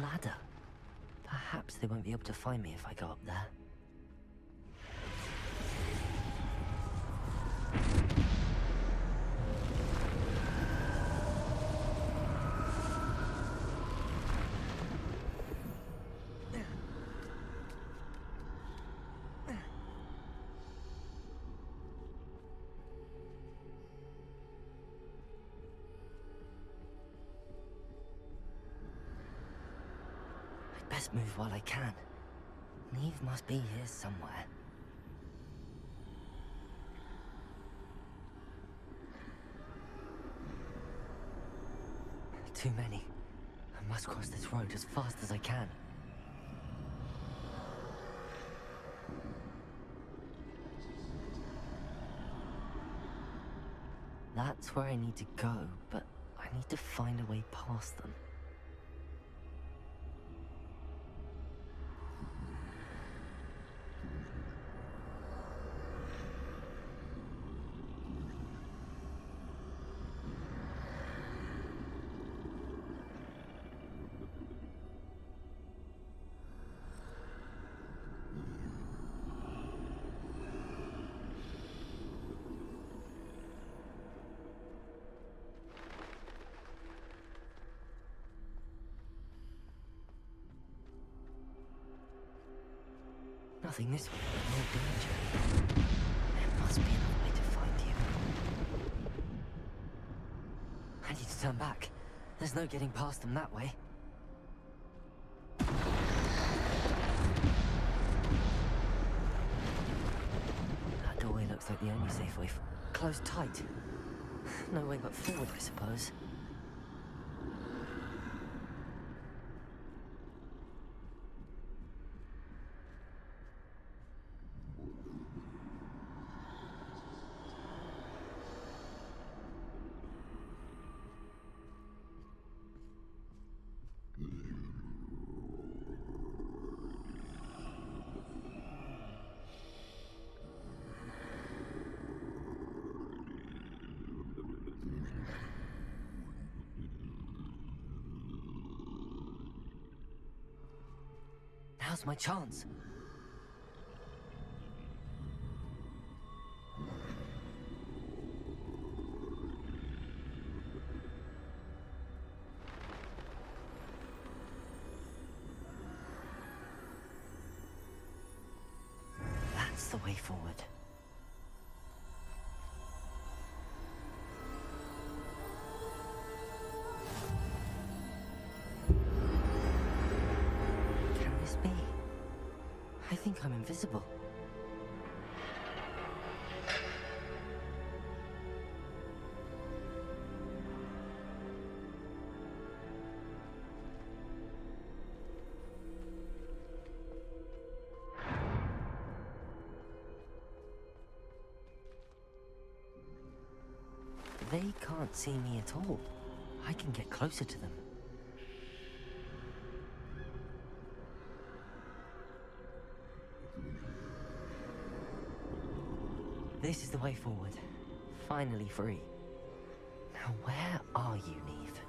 Ladder. Perhaps they won't be able to find me if I go up there. Best move while I can. Neve must be here somewhere. Too many. I must cross this road as fast as I can. That's where I need to go, but I need to find a way past them. Nothing this way, but no danger. There must be another way to find you. I need to turn back. There's no getting past them that way. That doorway looks like the only safe way. Closed tight. No way but forward, I suppose. Now's my chance. the way forward. Can this be? I think I'm invisible. They can't see me at all. I can get closer to them. This is the way forward. Finally free. Now where are you, Neve?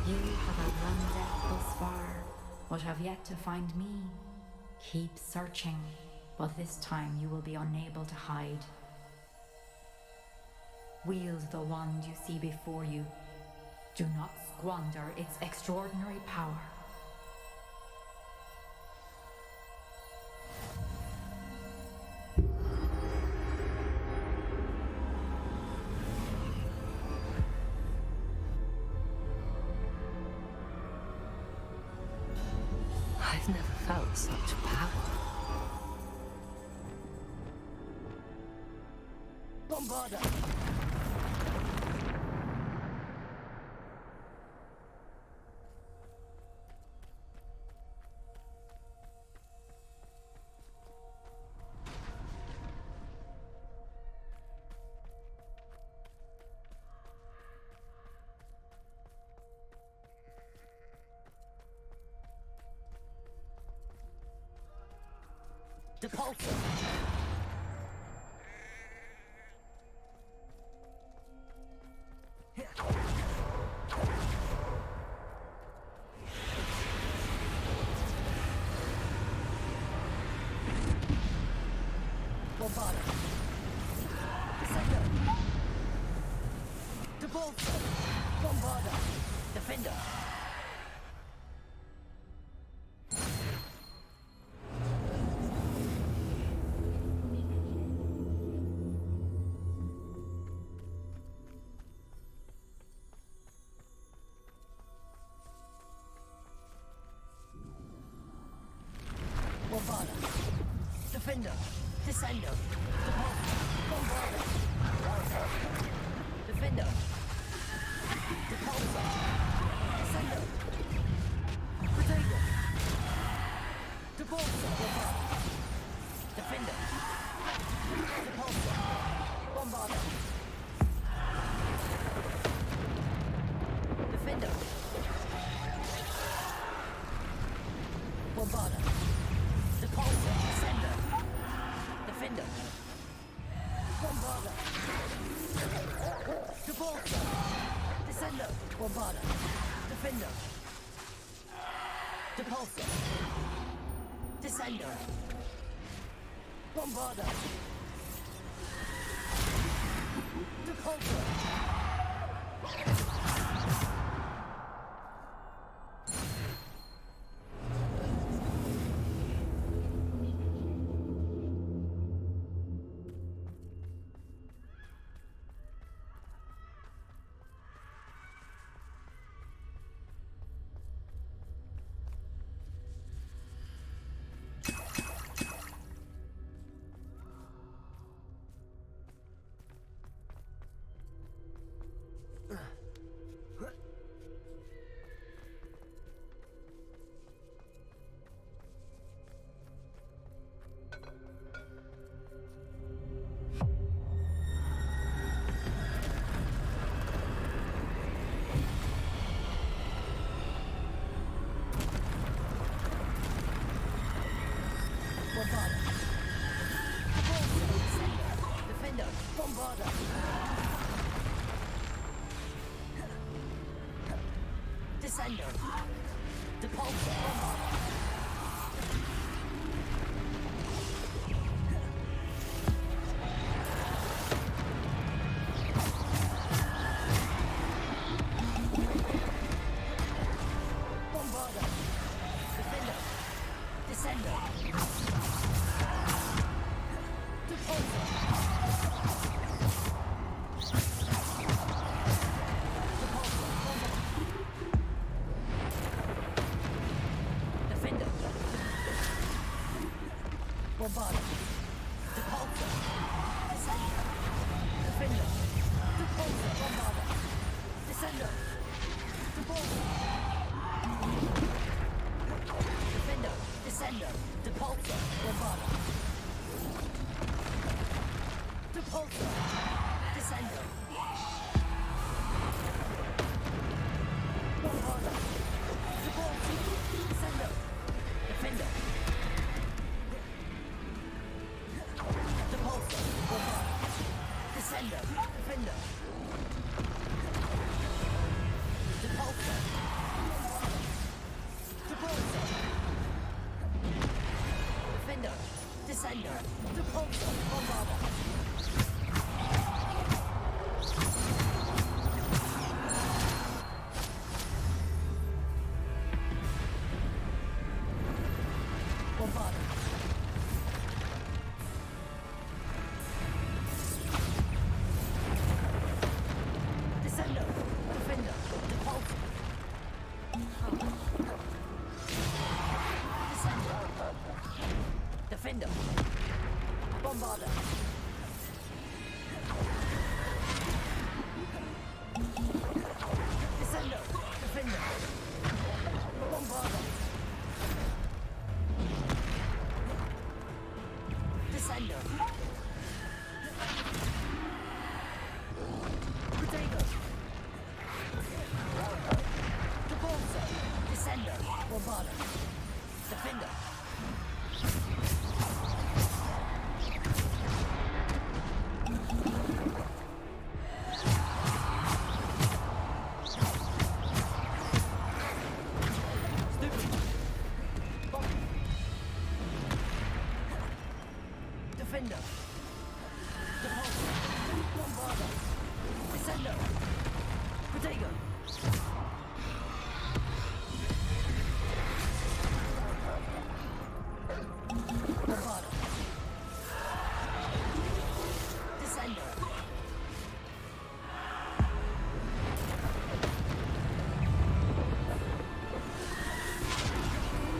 You have outrun death thus far, but have yet to find me. Keep searching, but this time you will be unable to hide. Wield the wand you see before you. Do not squander its extraordinary power. I've never felt such power. Bombarda! Depulsor! Bombarda! Defender! Depulsor! Bombarda! Defender! Bombarda! Defender! Descender! Bombarda! Defender! Depulsor! Descender! Protego! Depulsor! Defender! Depulsor! Bombarda! Defender! Bombarda! Depulsor! Descender! Defender! Bombarda! Depulsor! Descender! Bombarda! Defender! Depulsor! Descender! Bombarda! Depulsor! Bombarda! Defender! Bombarda! Descender! Depulsor! Descender. Depulsor. Defender. Bombardier. Depulsor. Descender. Defender. Depulsor. Bombardier. Descender. Depulsor. Defender. Descender. Depulsor. Bombardier. Depulsor. Descender. Bombardier. Depulsor. Descender. Defender. Depulsor. Bombardier. Descender. Defender. Depulsor. Depulsor. Defender. Descender. Depulsor. Bombardier. Bombardier. Descender. Defender. Depulsor. Descender. Defender. Bombardier. Descender. Defender. Bombardier. Descender. Protego. Depulsor. Descender. Bombardier. Defender. Defender. Depulsor. Bombardier. Descender. Protego. Bombardier. Descender.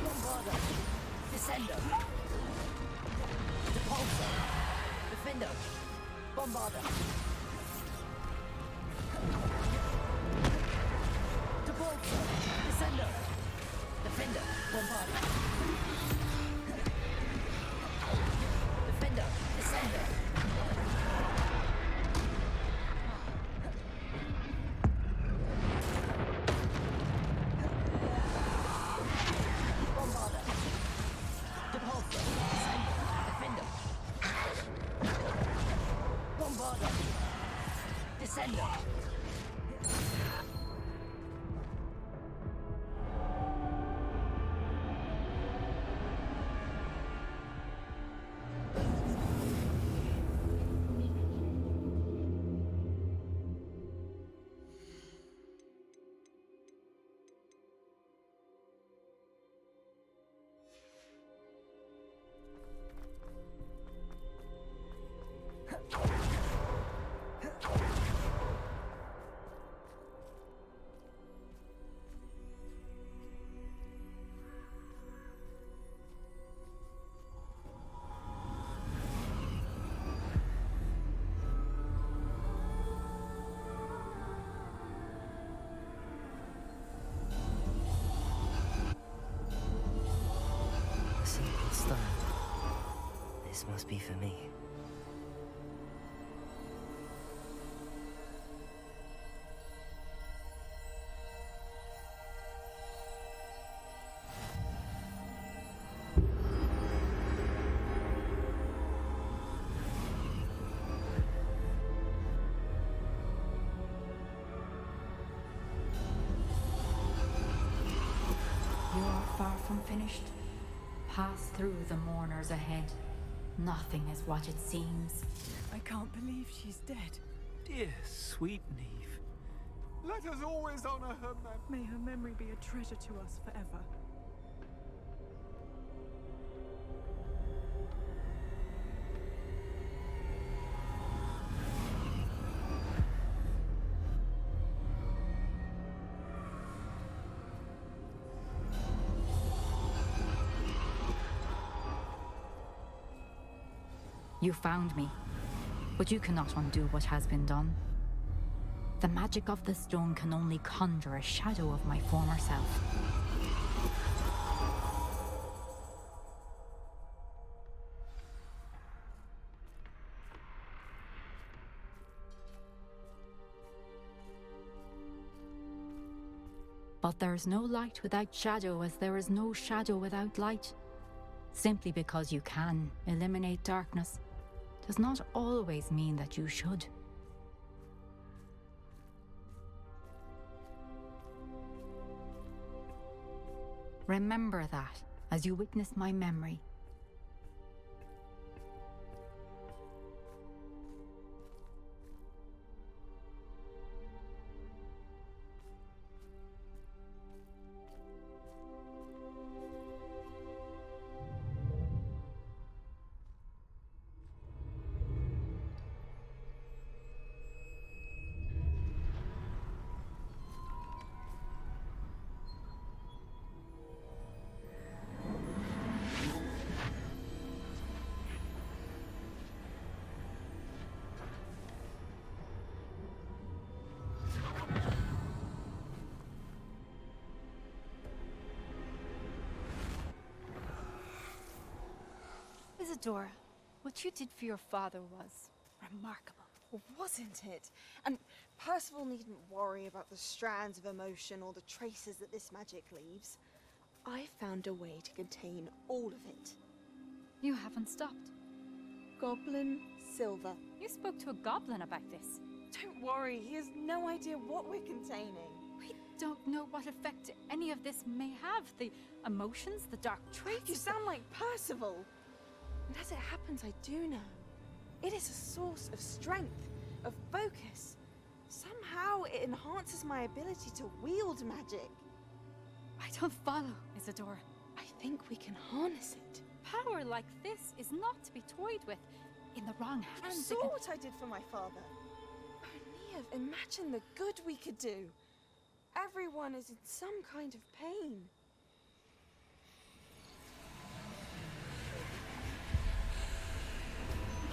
Bombardier. Descender. Depulsor. Defender. Bombardier. Depulsor. Descender. Defender. Bombardier. Defender. Descender. Bombardier. Depulsor. Descender. Defender. Bombardier. Descender. A simple style. This must be for me. You are far from finished. Pass through the mourners ahead. Nothing is what it seems. I can't believe she's dead. Dear, sweet Neve. Let us always honor her memory. May her memory be a treasure to us forever. You found me, but you cannot undo what has been done. The magic of the stone can only conjure a shadow of my former self. But there's no light without shadow, as there is no shadow without light. Simply because you can eliminate darkness does not always mean that you should. Remember that as you witness my memory. Isadora, what you did for your father was remarkable. Well, wasn't it? And Percival needn't worry about the strands of emotion or the traces that this magic leaves. I found a way to contain all of it. You haven't stopped. Goblin Silver. You spoke to a goblin about this. Don't worry, he has no idea what we're containing. We don't know what effect any of this may have. The emotions, the dark traits. You sound like Percival. And as it happens, I do know. It is a source of strength, of focus. Somehow it enhances my ability to wield magic. I don't follow, Isadora. I think we can harness it. Power like this is not to be toyed with. In the wrong hands. You saw what I did for my father. Only imagine the good we could do. Everyone is in some kind of pain.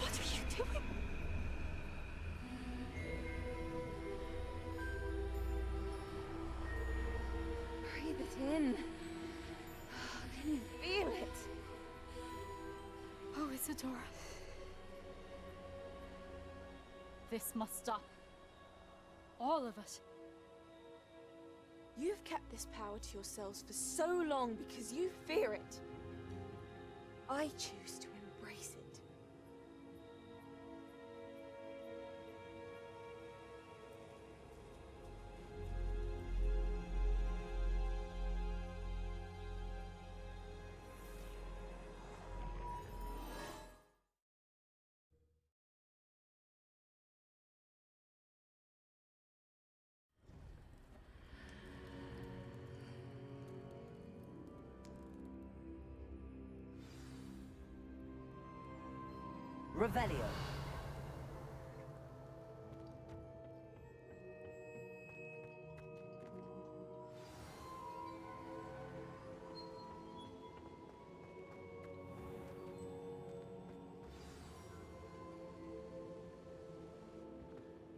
What are you doing? Breathe it in. Can you feel it? Oh, Isadora. This must stop. All of it. You've kept this power to yourselves for so long because you fear it. I choose to embrace it. Revelio.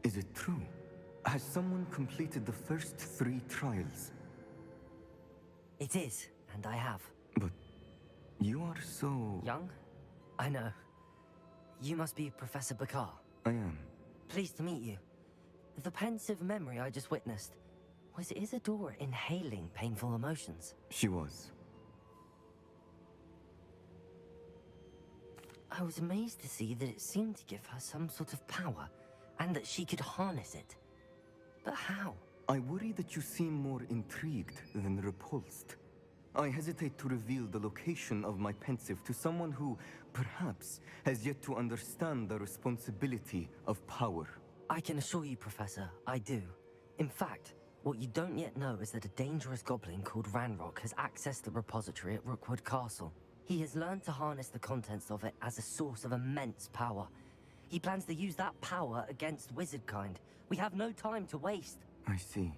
Is it true? Has someone completed the first 3 trials? It is, and I have. But you are so... Young? I know. You must be Professor Bakar. I am. Pleased to meet you. The pensive memory I just witnessed, was Isadora inhaling painful emotions? She was. I was amazed to see that it seemed to give her some sort of power, and that she could harness it. But how? I worry that you seem more intrigued than repulsed. I hesitate to reveal the location of my pensive to someone who, perhaps, has yet to understand the responsibility of power. I can assure you, Professor, I do. In fact, what you don't yet know is that a dangerous goblin called Ranrock has accessed the repository at Rookwood Castle. He has learned to harness the contents of it as a source of immense power. He plans to use that power against wizardkind. We have no time to waste. I see.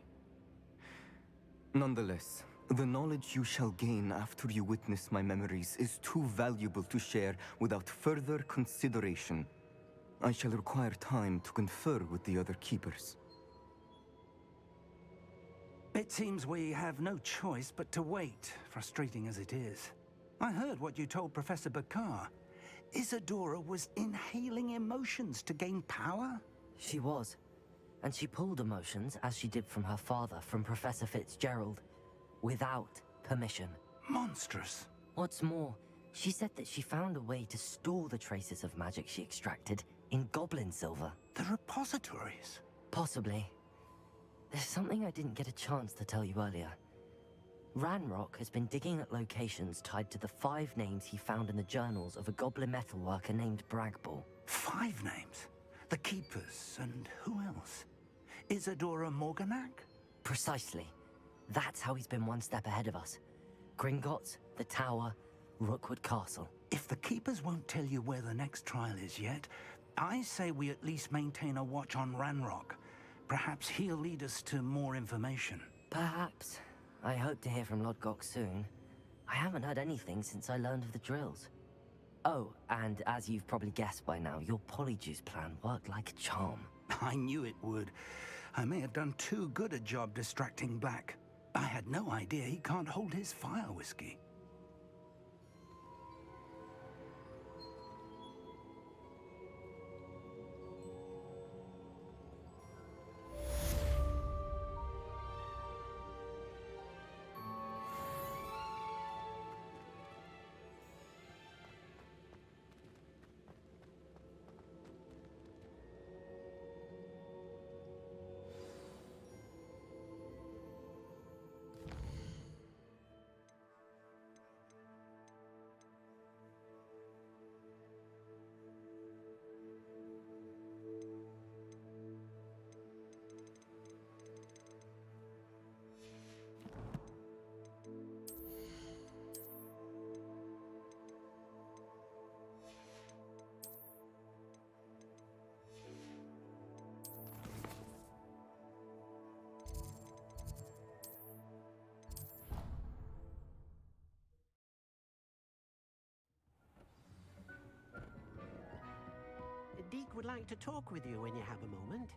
Nonetheless, The knowledge you shall gain after you witness my memories is too valuable to share without further consideration. I shall require time to confer with the other keepers. It seems we have no choice but to wait, frustrating as it is. I heard what you told Professor Bakar. Isadora was inhaling emotions to gain power? She was. And she pulled emotions, as she did from her father, from Professor Fitzgerald, without permission. Monstrous. What's more, she said that she found a way to store the traces of magic she extracted in goblin silver. The repositories? Possibly. There's something I didn't get a chance to tell you earlier. Ranrock has been digging at locations tied to the 5 names he found in the journals of a goblin metalworker named Bragball. 5 names? The Keepers, and who else? Isadora Morganac? Precisely. That's how he's been one step ahead of us. Gringotts, the Tower, Rookwood Castle. If the Keepers won't tell you where the next trial is yet, I say we at least maintain a watch on Ranrock. Perhaps he'll lead us to more information. Perhaps. I hope to hear from Lodgok soon. I haven't heard anything since I learned of the drills. Oh, and as you've probably guessed by now, your Polyjuice plan worked like a charm. I knew it would. I may have done too good a job distracting Black. I had no idea he can't hold his fire whiskey. Deke would like to talk with you when you have a moment.